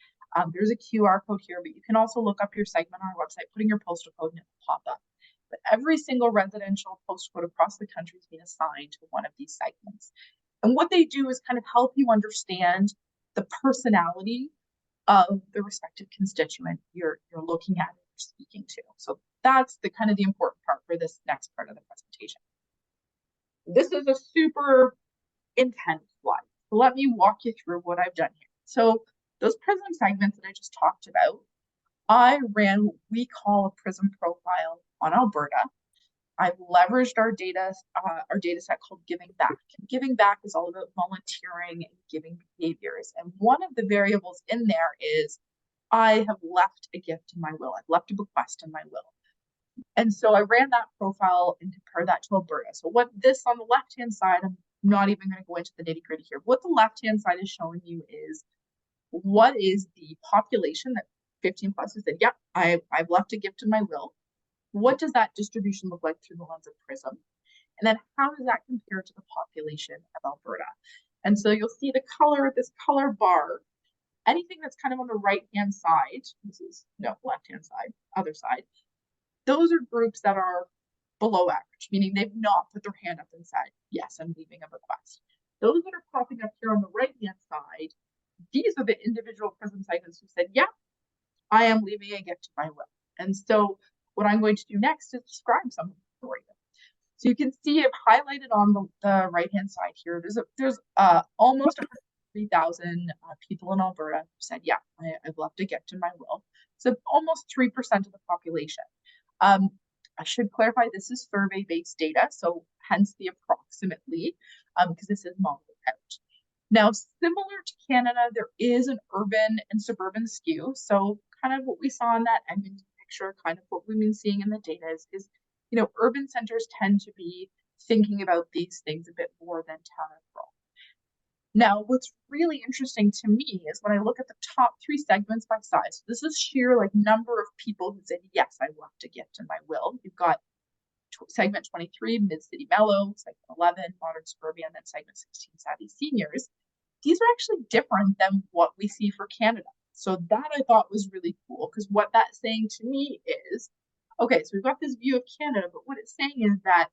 There's a QR code here, but you can also look up your segment on our website, put in your postal code, and it will pop up. But every single residential postal code across the country is being assigned to one of these segments. And what they do is kind of help you understand the personality of the respective constituent you're looking at and you're speaking to. So that's the kind of the important part for this next part of the presentation. This is a super intense slide. So let me walk you through what I've done here. So those PRISM segments that I just talked about, I ran what we call a PRISM profile on Alberta. I've leveraged our data set called Giving Back. Giving Back is all about volunteering and giving behaviors. And one of the variables in there is I have left a gift in my will. I've left a bequest in my will. And so I ran that profile and compared that to Alberta. So what this on the left-hand side, I'm not even going to go into the nitty-gritty here. What the left-hand side is showing you is what is the population that 15 plus who said, yeah, I've left a gift in my will. What does that distribution look like through the lens of PRISM? And then how does that compare to the population of Alberta? And so you'll see the color, this color bar, anything that's kind of on the right-hand side, this is no left-hand side, other side, those are groups that are below average, meaning they've not put their hand up and said, yes, I'm leaving a bequest. Those that are popping up here on the right-hand side, these are the individual PRISM segments who said, yeah, I am leaving a gift to my will. And so what I'm going to do next is describe some of them for you. So you can see I've highlighted on the right-hand side here, there's almost 3,000 people in Alberta who said, yeah, I've left a gift in my will. So almost 3% of the population. I should clarify, this is survey-based data, so hence the approximately, because this is modeled out. Now, similar to Canada, there is an urban and suburban skew. So kind of what we saw in that Edmonton picture, kind of what we've been seeing in the data is urban centers tend to be thinking about these things a bit more than town and rural. Now, what's really interesting to me is when I look at the top 3 segments by size, so this is sheer number of people who said, yes, I left a gift in my will. You've got segment 23, Mid-City Mellow, segment 11, Modern Suburbia, and then segment 16, Savvy Seniors. These are actually different than what we see for Canada. So that I thought was really cool, because what that's saying to me is, okay, so we've got this view of Canada, but what it's saying is that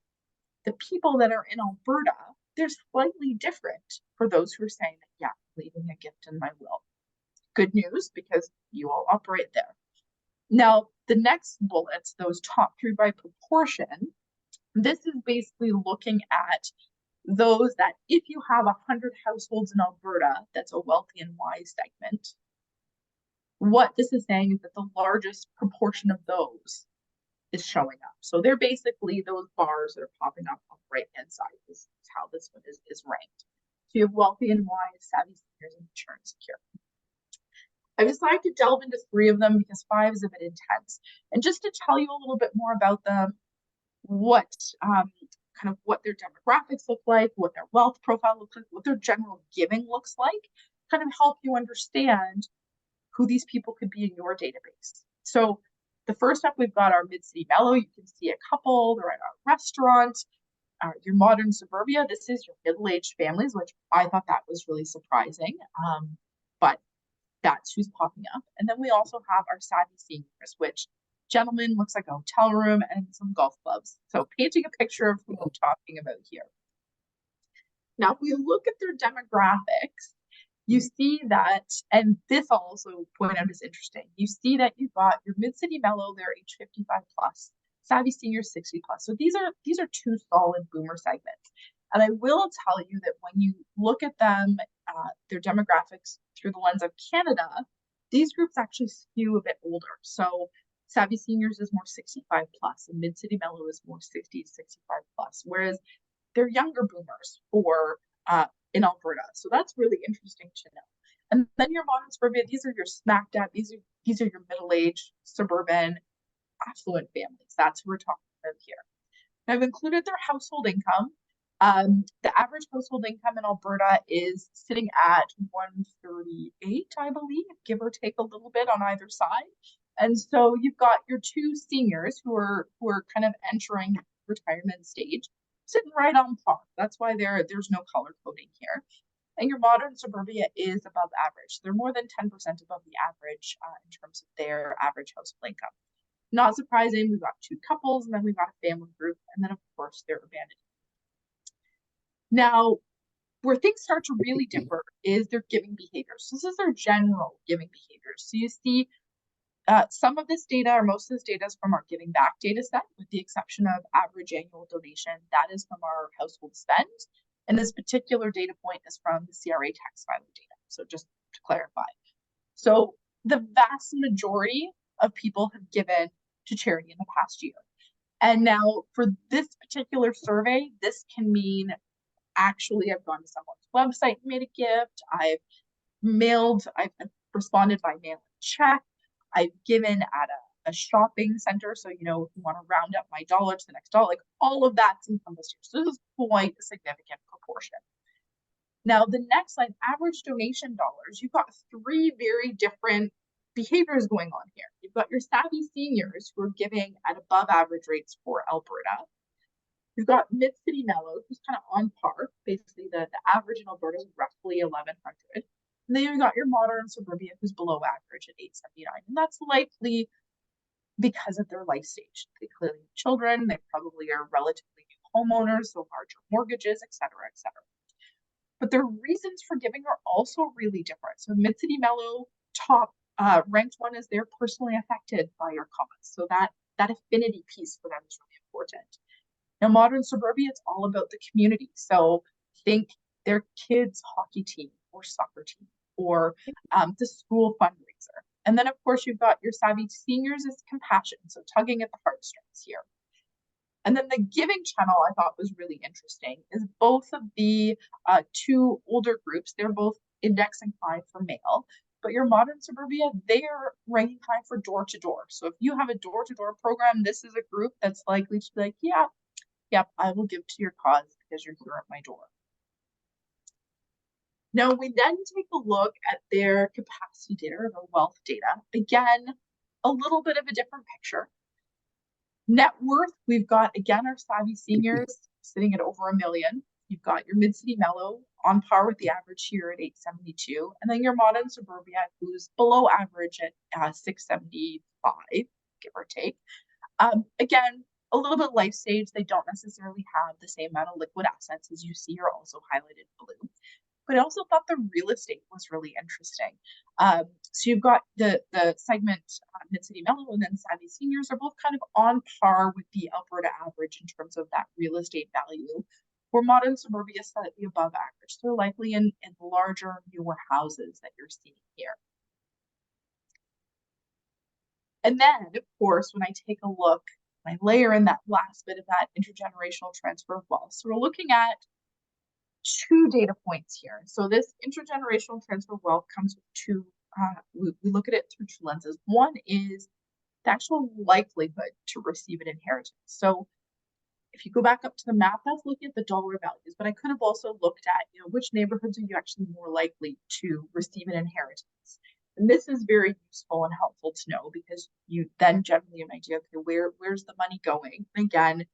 the people that are in Alberta, they're slightly different for those who are saying that, yeah, leaving a gift in my will. Good news, because you all operate there. Now, the next bullets, those top 3 by proportion, this is basically looking at those that if you have 100 households in Alberta, that's a wealthy and wise segment. What this is saying is that the largest proportion of those is showing up. So they're basically those bars that are popping up on the right-hand side. This is how this one is ranked. So you have wealthy and wise, savvy seniors, and mature and secure. I decided to delve into 3 of them because 5 is a bit intense. And just to tell you a little bit more about them, what kind of what their demographics look like, what their wealth profile looks like, what their general giving looks like, kind of help you understand who these people could be in your database. So the first up, we've got our Mid-City Mellow. You can see a couple, they're at our restaurant. Your Modern Suburbia, this is your middle-aged families, which I thought that was really surprising, but that's who's popping up. And then we also have our Savvy Seniors, which, gentlemen, looks like a hotel room and some golf clubs. So painting a picture of who I'm talking about here. Now, if we look at their demographics, you see that, and this I'll also point out is interesting, you see that you've got your Mid-City Mellow, they're age 55 plus, Savvy Seniors 60 plus. So these are 2 solid boomer segments. And I will tell you that when you look at them, their demographics through the lens of Canada, these groups actually skew a bit older. So Savvy Seniors is more 65 plus, and Mid-City Mellow is more 60 to 65 plus, whereas they're younger boomers for in Alberta. So that's really interesting to know. And then your Modern Suburbia, these are your smack dab, these are your middle-aged, suburban, affluent families. That's who we're talking about here. And I've included their household income. The average household income in Alberta is sitting at 138, I believe, give or take a little bit on either side. And so you've got your 2 seniors who are kind of entering retirement stage, sitting right on par. That's why there's no color coding here. And your Modern Suburbia is above average. They're more than 10% above the average in terms of their average household income. Not surprising, we've got 2 couples, and then we've got a family group, and then of course their abandoned. Now, where things start to really differ is their giving behaviors. This is their general giving behaviors. So you see some of this data, or most of this data, is from our giving back data set, with the exception of average annual donation. That is from our household spend. And this particular data point is from the CRA tax filing data. So just to clarify. So the vast majority of people have given to charity in the past year. And now for this particular survey, this can mean actually I've gone to someone's website and made a gift. I've responded by mail and check. I've given at a shopping center. So, if you want to round up my dollar to the next dollar, like all of that's encompassed here. So this is quite a significant proportion. Now, the next line, average donation dollars, you've got 3 very different behaviors going on here. You've got your savvy seniors who are giving at above average rates for Alberta. You've got Mid-City Mellow, who's kind of on par. Basically, the average in Alberta is roughly 1,100. And then you've got your Modern Suburbia, who's below average at 879. And that's likely because of their life stage. They clearly have children. They probably are relatively new homeowners, so larger mortgages, et cetera, et cetera. But their reasons for giving are also really different. So Mid-City Mellow, top ranked one is they're personally affected by your comments. So that affinity piece for them is really important. Now, Modern Suburbia, it's all about the community. So think their kids' hockey team or soccer team or the school fundraiser. And then, of course, you've got your savvy seniors is compassion, so tugging at the heartstrings here. And then the giving channel I thought was really interesting is both of the two older groups, they're both indexing high for male, but your modern suburbia, they're ranking high for door to door. So if you have a door to door program, this is a group that's likely to be like, yeah, yep, I will give to your cause because you're here at my door. Now we then take a look at their capacity data or their wealth data. Again, a little bit of a different picture. Net worth, we've got, again, our savvy seniors sitting at over $1 million. You've got your mid-city mellow on par with the average here at 872. And then your modern suburbia, who's below average at 675, give or take. Again, a little bit life stage. They don't necessarily have the same amount of liquid assets as you see are also highlighted blue. But I also thought the real estate was really interesting. So you've got the segment Mid-City Mellow and then Savvy Seniors are both kind of on par with the Alberta average in terms of that real estate value, where modern suburbia is slightly above average. They're likely in larger, newer houses that you're seeing here. And then, of course, when I take a look, I layer in that last bit of that intergenerational transfer of wealth. So we're looking at two data points here. So this intergenerational transfer of wealth comes with two, we look at it through two lenses. One is the actual likelihood to receive an inheritance. So if you go back up to the map, that's looking at the dollar values, but I could have also looked at, which neighborhoods are you actually more likely to receive an inheritance? And this is very useful and helpful to know because you then generally have an idea, okay, where's the money going? And again,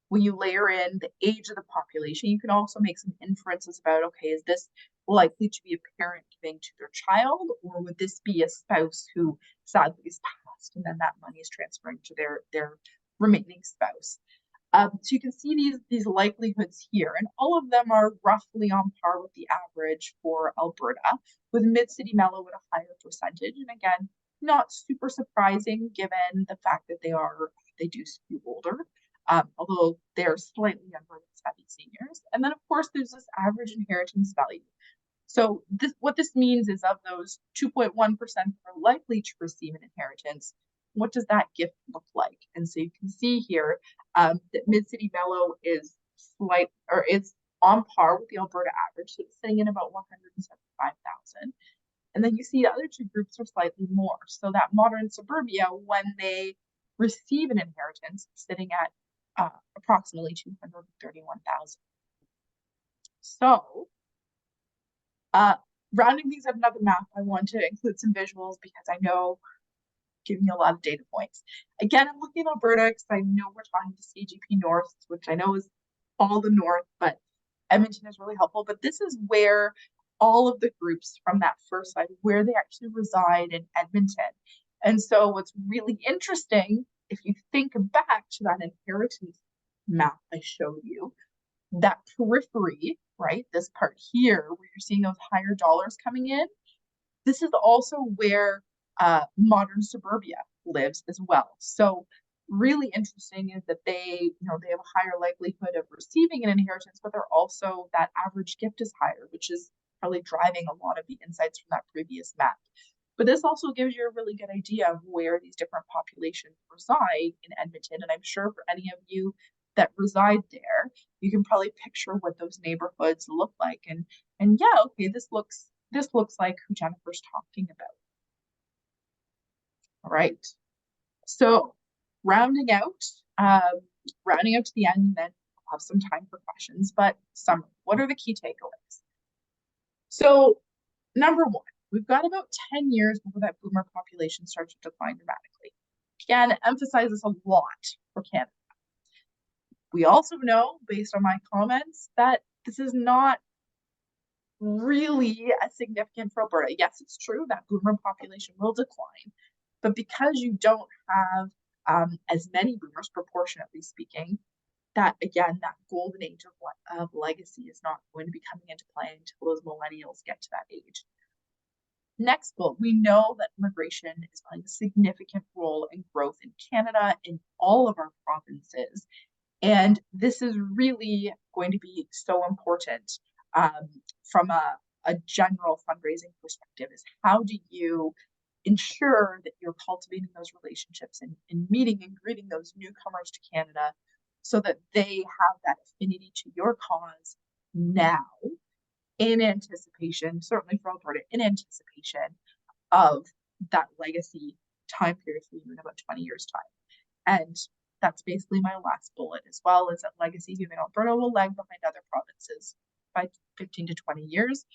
when you layer in the age of the population, you can also make some inferences about, okay, is this likely to be a parent giving to their child, or would this be a spouse who sadly is passed and then that money is transferring to their remaining spouse? So you can see these likelihoods here, and all of them are roughly on par with the average for Alberta, with Mid-City Mellow at a higher percentage. And again, not super surprising given the fact that they do skew older. Although they're slightly younger than savvy seniors. And then, of course, there's this average inheritance value. So what this means is of those 2.1% are likely to receive an inheritance, what does that gift look like? And so you can see here that Mid-City Mellow is is on par with the Alberta average, so it's sitting in about 175,000. And then you see the other two groups are slightly more. So that modern suburbia, when they receive an inheritance, sitting at approximately 231,000. So, rounding these up another map, I want to include some visuals because I know giving you a lot of data points. Again, I'm looking at Alberta because I know we're talking to CGP North, which I know is all the north, but Edmonton is really helpful. But this is where all of the groups from that first slide, where they actually reside in Edmonton. And so what's really interesting, if you think back to that inheritance map I showed you, that periphery, right, this part here, where you're seeing those higher dollars coming in, this is also where modern suburbia lives as well. So really interesting is that they have a higher likelihood of receiving an inheritance, but they're also, that average gift is higher, which is probably driving a lot of the insights from that previous map. But this also gives you a really good idea of where these different populations reside in Edmonton. And I'm sure for any of you that reside there, you can probably picture what those neighborhoods look like. And yeah, okay, this looks like who Jennifer's talking about. All right. So rounding out to the end, and then we'll have some time for questions. But what are the key takeaways? So number one, we've got about 10 years before that boomer population starts to decline dramatically. Again, emphasizes a lot for Canada. We also know, based on my comments, that this is not really as significant for Alberta. Yes, it's true that boomer population will decline, but because you don't have as many boomers, proportionately speaking, that again, that golden age of legacy is not going to be coming into play until those millennials get to that age. Next bullet, we know that immigration is playing a significant role in growth in Canada, in all of our provinces. And this is really going to be so important from a a general fundraising perspective is how do you ensure that you're cultivating those relationships and meeting and greeting those newcomers to Canada so that they have that affinity to your cause now, in anticipation, certainly for Alberta, in anticipation of that legacy time period for you in about 20 years' time. And that's basically my last bullet as well, is that legacy here in Alberta will lag behind other provinces by 15 to 20 years,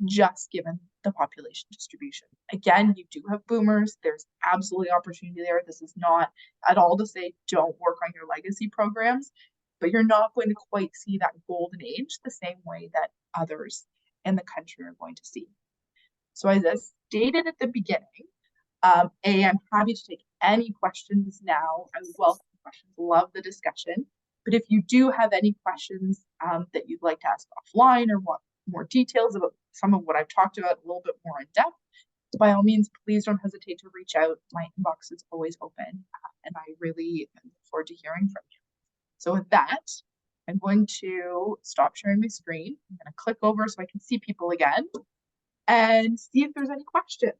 just given the population distribution. Again, you do have boomers. There's absolutely opportunity there. This is not at all to say don't work on your legacy programs, but you're not going to quite see that golden age the same way that others in the country are going to see. So as I stated at the beginning, I'm happy to take any questions now. I welcome questions, love the discussion. But if you do have any questions that you'd like to ask offline or want more details about some of what I've talked about a little bit more in depth, by all means, please don't hesitate to reach out. My inbox is always open, and I really look forward to hearing from you. So with that, I'm going to stop sharing my screen. I'm going to click over so I can see people again and see if there's any questions.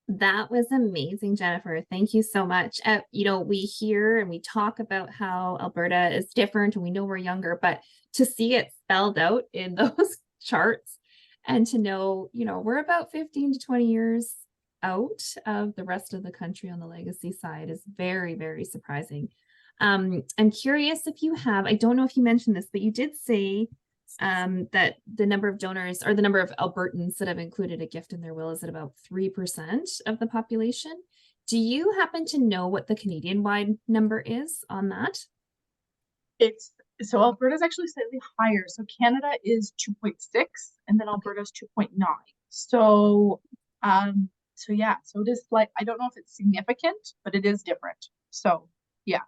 That was amazing, Jennifer. Thank you so much. We hear and we talk about how Alberta is different and we know we're younger, but to see it spelled out in those charts and to know, we're about 15 to 20 years out of the rest of the country on the legacy side is very, very surprising. I'm curious if you have, I don't know if you mentioned this, but you did say that the number of donors or the number of Albertans that have included a gift in their will is at about 3% of the population. Do you happen to know what the Canadian-wide number is on that? So Alberta is actually slightly higher. So Canada is 2.6 and then Alberta is 2.9. So it is like, I don't know if it's significant, but it is different. So yeah.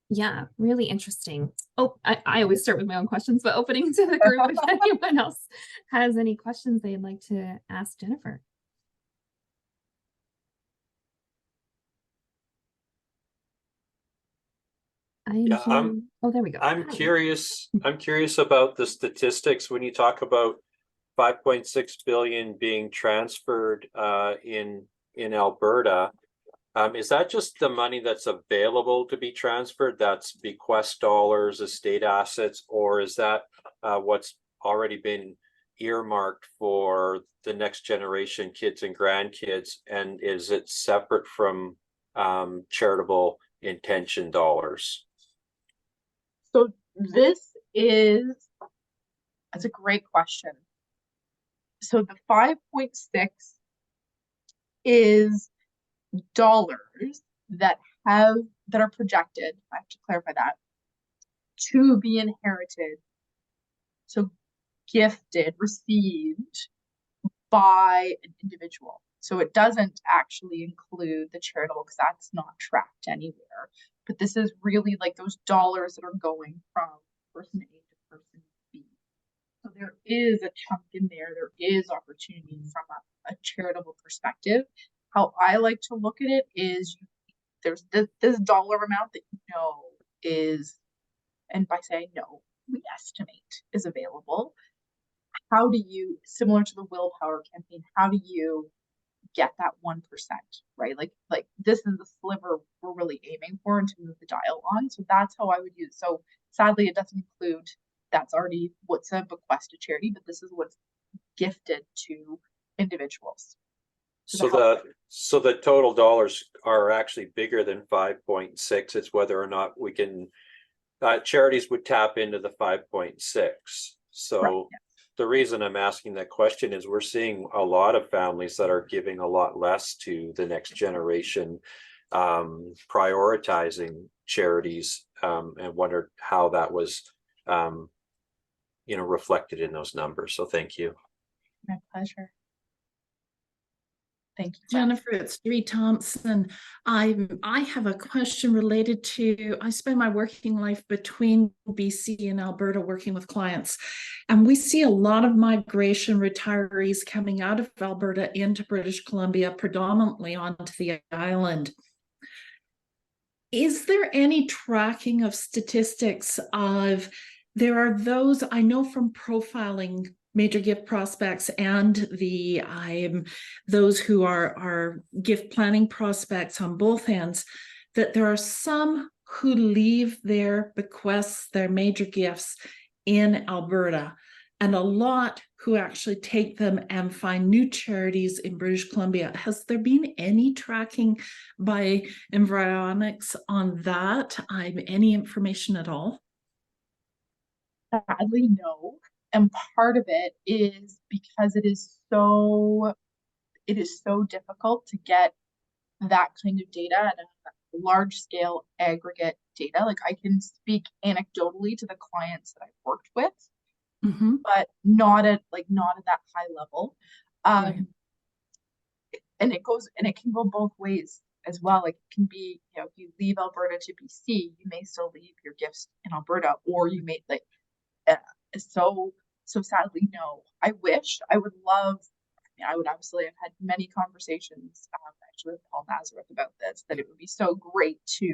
Yeah, really interesting. Oh, I always start with my own questions, but opening to the group if anyone else has any questions they'd like to ask Jennifer. Oh, there we go. I'm curious about the statistics when you talk about 5.6 billion being transferred in Alberta. Is that just the money that's available to be transferred? That's bequest dollars, estate assets, or is that what's already been earmarked for the next generation kids and grandkids? And is it separate from charitable intention dollars? So that's a great question. So the 5.6 is dollars that are projected, I have to clarify that, to be inherited, so gifted, received by an individual. So it doesn't actually include the charitable because that's not tracked anywhere. But this is really like those dollars that are going from person A to person B. So there is a chunk in there. There is opportunity from a charitable perspective. How I like to look at it is there's this dollar amount that is, and by saying no, we estimate is available. How do you, similar to the Willpower campaign, how do you get that 1%, right? Like this is the sliver we're really aiming for and to move the dial on. So that's how I would use. So sadly, it doesn't include, that's already what's a bequest to charity, but this is what's gifted to individuals. So the total dollars are actually bigger than 5.6. It's whether or not we can, charities would tap into the 5.6. So right, yes. The reason I'm asking that question is we're seeing a lot of families that are giving a lot less to the next generation, prioritizing charities, and wondered how that was, reflected in those numbers. So thank you. My pleasure. Thank you, Jennifer. It's Dre Thompson. I have a question related to, I spend my working life between BC and Alberta working with clients, and we see a lot of migration retirees coming out of Alberta into British Columbia, predominantly onto the island. Is there any tracking of statistics of there are those I know from profiling major gift prospects and the those who are gift planning prospects on both ends, that there are some who leave their bequests, their major gifts in Alberta, and a lot who actually take them and find new charities in British Columbia. Has there been any tracking by Environics on that? Any information at all? Sadly, no. And part of it is because it is so difficult to get that kind of data and a large scale aggregate data. Like, I can speak anecdotally to the clients that I've worked with, but not at that high level. Right. And it can go both ways as well. Like, it can be, if you leave Alberta to BC, you may still leave your gifts in Alberta, or you may so sadly, no. I wish. I would love. I would absolutely have had many conversations actually with Paul Nazareth about this, that it would be so great to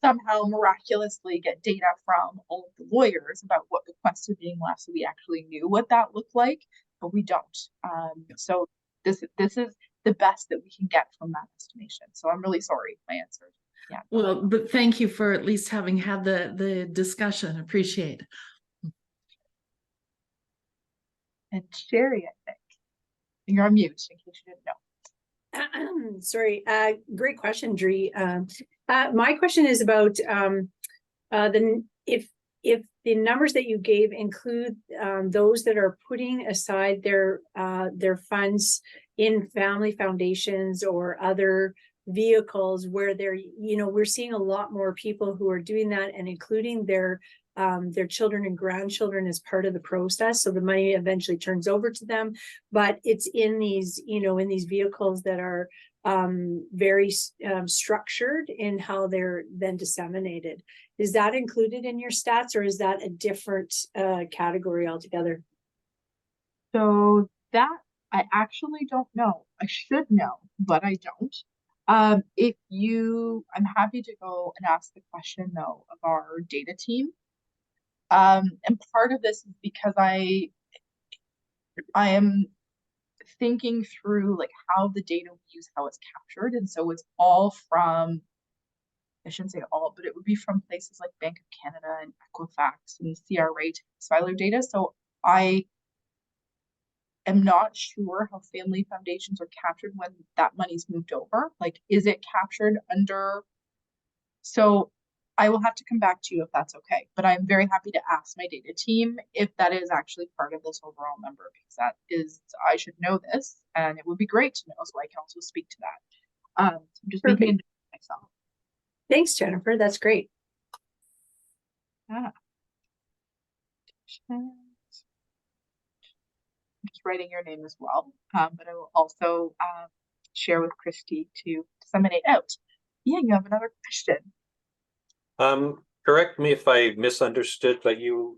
somehow miraculously get data from all of the lawyers about what bequests are being left, so we actually knew what that looked like, but we don't. So this is the best that we can get from that estimation. So I'm really sorry if my answer. Yeah. Well, but thank you for at least having had the discussion. Appreciate it. And Sherry, I think you're on mute in case you didn't know. Sorry, great question, Dree. My question is about if the numbers that you gave include those that are putting aside their funds in family foundations or other vehicles where we're seeing a lot more people who are doing that and including their children and grandchildren as part of the process. So the money eventually turns over to them, but it's in these vehicles that are very structured in how they're then disseminated. Is that included in your stats, or is that a different category altogether? So that I actually don't know. I should know, but I don't. I'm happy to go and ask the question though of our data team. And part of this is because I am thinking through like how the data we use, how it's captured. And so it's all from, I shouldn't say all, but it would be from places like Bank of Canada and Equifax and CRA tax filer data. So I am not sure how family foundations are captured when that money's moved over. Like, is it captured under? So I will have to come back to you if that's okay, but I'm very happy to ask my data team if that is actually part of this overall number, because I should know this and it would be great to know, so I can also speak to that. So I'm just making a note myself. Thanks, Jennifer. That's great. I'm just writing your name as well, but I will also share with Christy to disseminate out. Yeah, you have another question. Correct me if I misunderstood, but you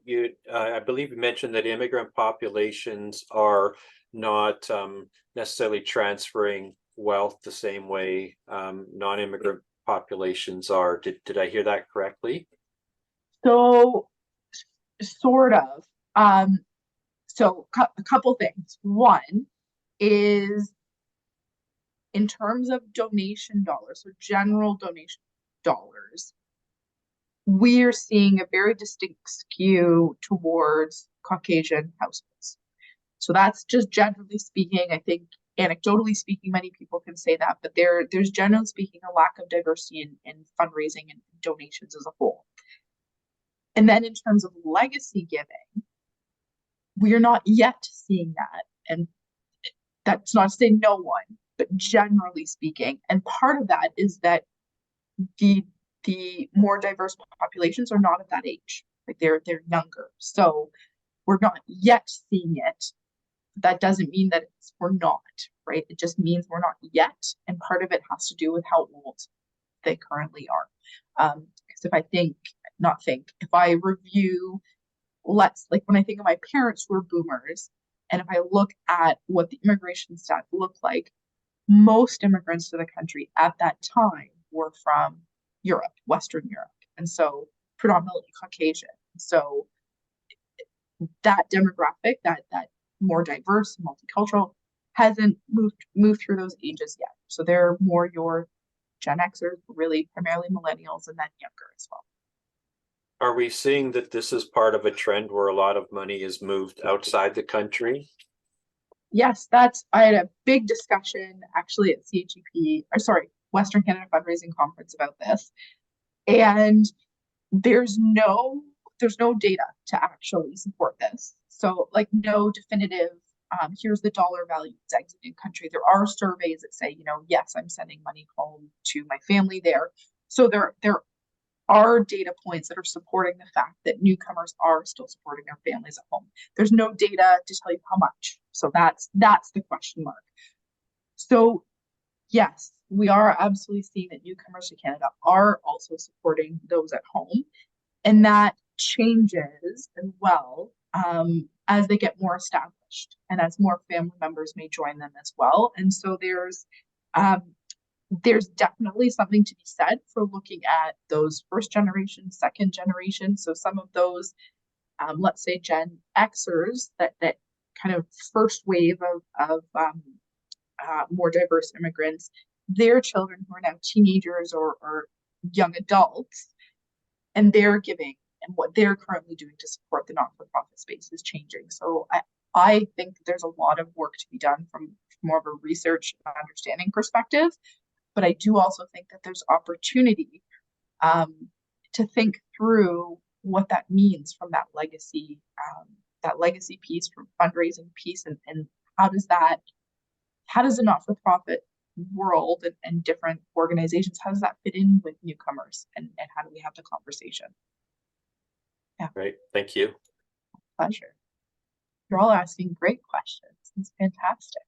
I believe you mentioned that immigrant populations are not necessarily transferring wealth the same way non-immigrant populations are. Did I hear that correctly? So, sort of. So a couple things. One is in terms of donation dollars, so general donation dollars, we're seeing a very distinct skew towards Caucasian households. So that's just generally speaking. I think anecdotally speaking, many people can say that, but there's generally speaking a lack of diversity in fundraising and donations as a whole. And then in terms of legacy giving, we are not yet seeing that. And that's not saying no one, but generally speaking. And part of that is that the more diverse populations are not of that age. Like they're younger. So we're not yet seeing it. That doesn't mean that we're not, right? It just means we're not yet. And part of it has to do with how old they currently are. Because if I review, like when I think of my parents who are boomers, and if I look at what the immigration stats look like, most immigrants to the country at that time were from Europe, Western Europe, and so predominantly Caucasian. So that demographic, that more diverse, multicultural, hasn't moved through those ages yet. So they're more your Gen Xers, really primarily millennials, and then younger as well. Are we seeing that this is part of a trend where a lot of money is moved outside the country? Yes, I had a big discussion actually at CHEP, or sorry, Western Canada Fundraising Conference about this. And there's no data to actually support this. So like no definitive, here's the dollar value it's exiting country. There are surveys that say, yes, I'm sending money home to my family there. So there are data points that are supporting the fact that newcomers are still supporting their families at home. There's no data to tell you how much. So that's the question mark. So yes, we are absolutely seeing that newcomers to Canada are also supporting those at home. And that changes as well as they get more established and as more family members may join them as well. And so there's definitely something to be said for looking at those first generation, second generation. So some of those, let's say Gen Xers, that kind of first wave of more diverse immigrants, their children who are now teenagers or young adults, and they're giving and what they're currently doing to support the not-for-profit space is changing. So I think there's a lot of work to be done from more of a research and understanding perspective. But I do also think that there's opportunity to think through what that means from that legacy piece, from fundraising piece, and how does the not-for-profit world and different organizations, how does that fit in with newcomers, and how do we have the conversation? Yeah. Great, thank you. Pleasure. You're all asking great questions. It's fantastic.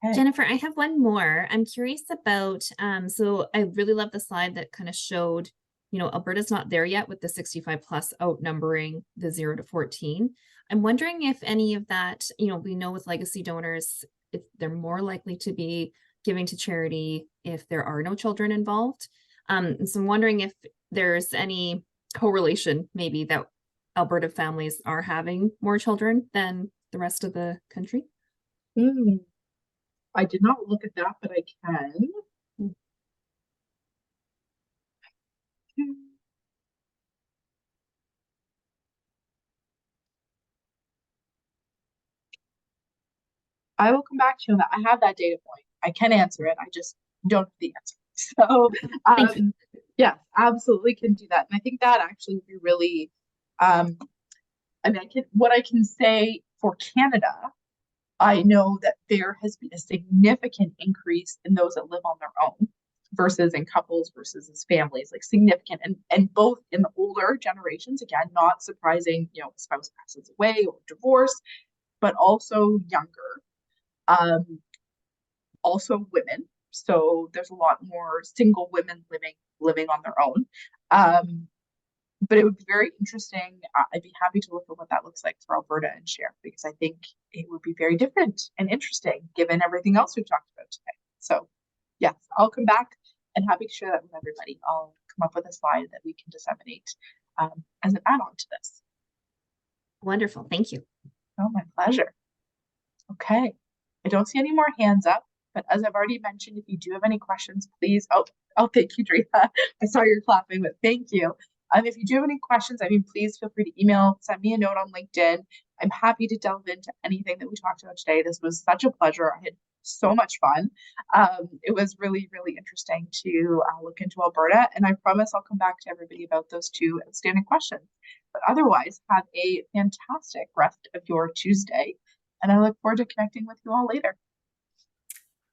Okay. Jennifer, I have one more. I'm curious about, so I really love the slide that kind of showed, Alberta's not there yet with the 65 plus outnumbering the 0 to 14. I'm wondering if any of that, we know with legacy donors, if they're more likely to be giving to charity if there are no children involved. And so I'm wondering if there's any correlation maybe that Alberta families are having more children than the rest of the country. I did not look at that, but I can. I will come back to you on that. I have that data point. I can answer it. I just don't have the answer. So yeah, absolutely can do that. And I think that actually would be really, what I can say for Canada, I know that there has been a significant increase in those that live on their own versus in couples versus as families, like significant, and both in the older generations, again, not surprising, spouse passes away or divorce, but also younger, also women. So there's a lot more single women living on their own. But it would be very interesting. I'd be happy to look at what that looks like for Alberta and share, because I think it would be very different and interesting given everything else we've talked about today. So yes, I'll come back and happy to share that with everybody. I'll come up with a slide that we can disseminate as an add-on to this. Wonderful. Thank you. Oh, my pleasure. Okay. I don't see any more hands up, but as I've already mentioned, if you do have any questions, please. Oh, thank you, Drea. I saw you clapping, but thank you. If you do have any questions, please feel free to email, send me a note on LinkedIn. I'm happy to delve into anything that we talked about today. This was such a pleasure. I had so much fun. It was really, really interesting to look into Alberta, and I promise I'll come back to everybody about those two outstanding questions. But otherwise, have a fantastic rest of your Tuesday, and I look forward to connecting with you all later.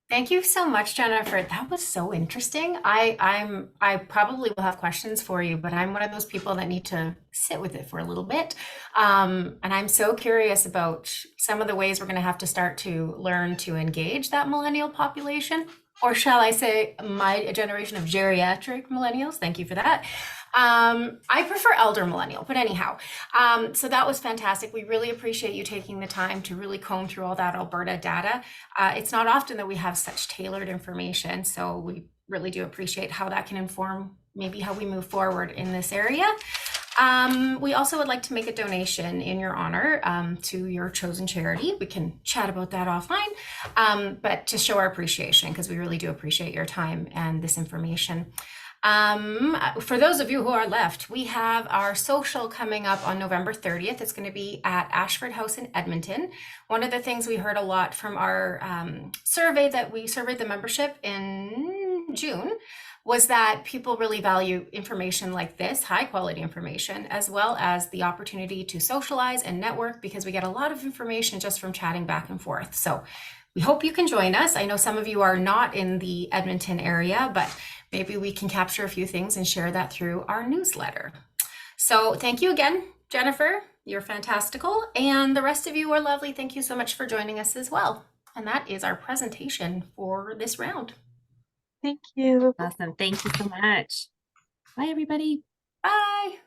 Thank you so much, Jennifer. That was so interesting. I probably will have questions for you, but I'm one of those people that need to sit with it for a little bit. And I'm so curious about some of the ways we're going to have to start to learn to engage that millennial population, or shall I say my generation of geriatric millennials. Thank you for that. I prefer elder millennial, but anyhow, so that was fantastic. We really appreciate you taking the time to really comb through all that Alberta data. It's not often that we have such tailored information, so we really do appreciate how that can inform maybe how we move forward in this area. We also would like to make a donation in your honor to your chosen charity. We can chat about that offline, but to show our appreciation, because we really do appreciate your time and this information. For those of you who are left, we have our social coming up on November 30th. It's going to be at Ashford House in Edmonton. One of the things we heard a lot from our survey that we surveyed the membership in June was that people really value information like this, high quality information, as well as the opportunity to socialize and network, because we get a lot of information just from chatting back and forth. So we hope you can join us. I know some of you are not in the Edmonton area, but maybe we can capture a few things and share that through our newsletter. So thank you again, Jennifer. You're fantastical. And the rest of you are lovely. Thank you so much for joining us as well. And that is our presentation for this round. Thank you. Awesome. Thank you so much. Bye, everybody. Bye.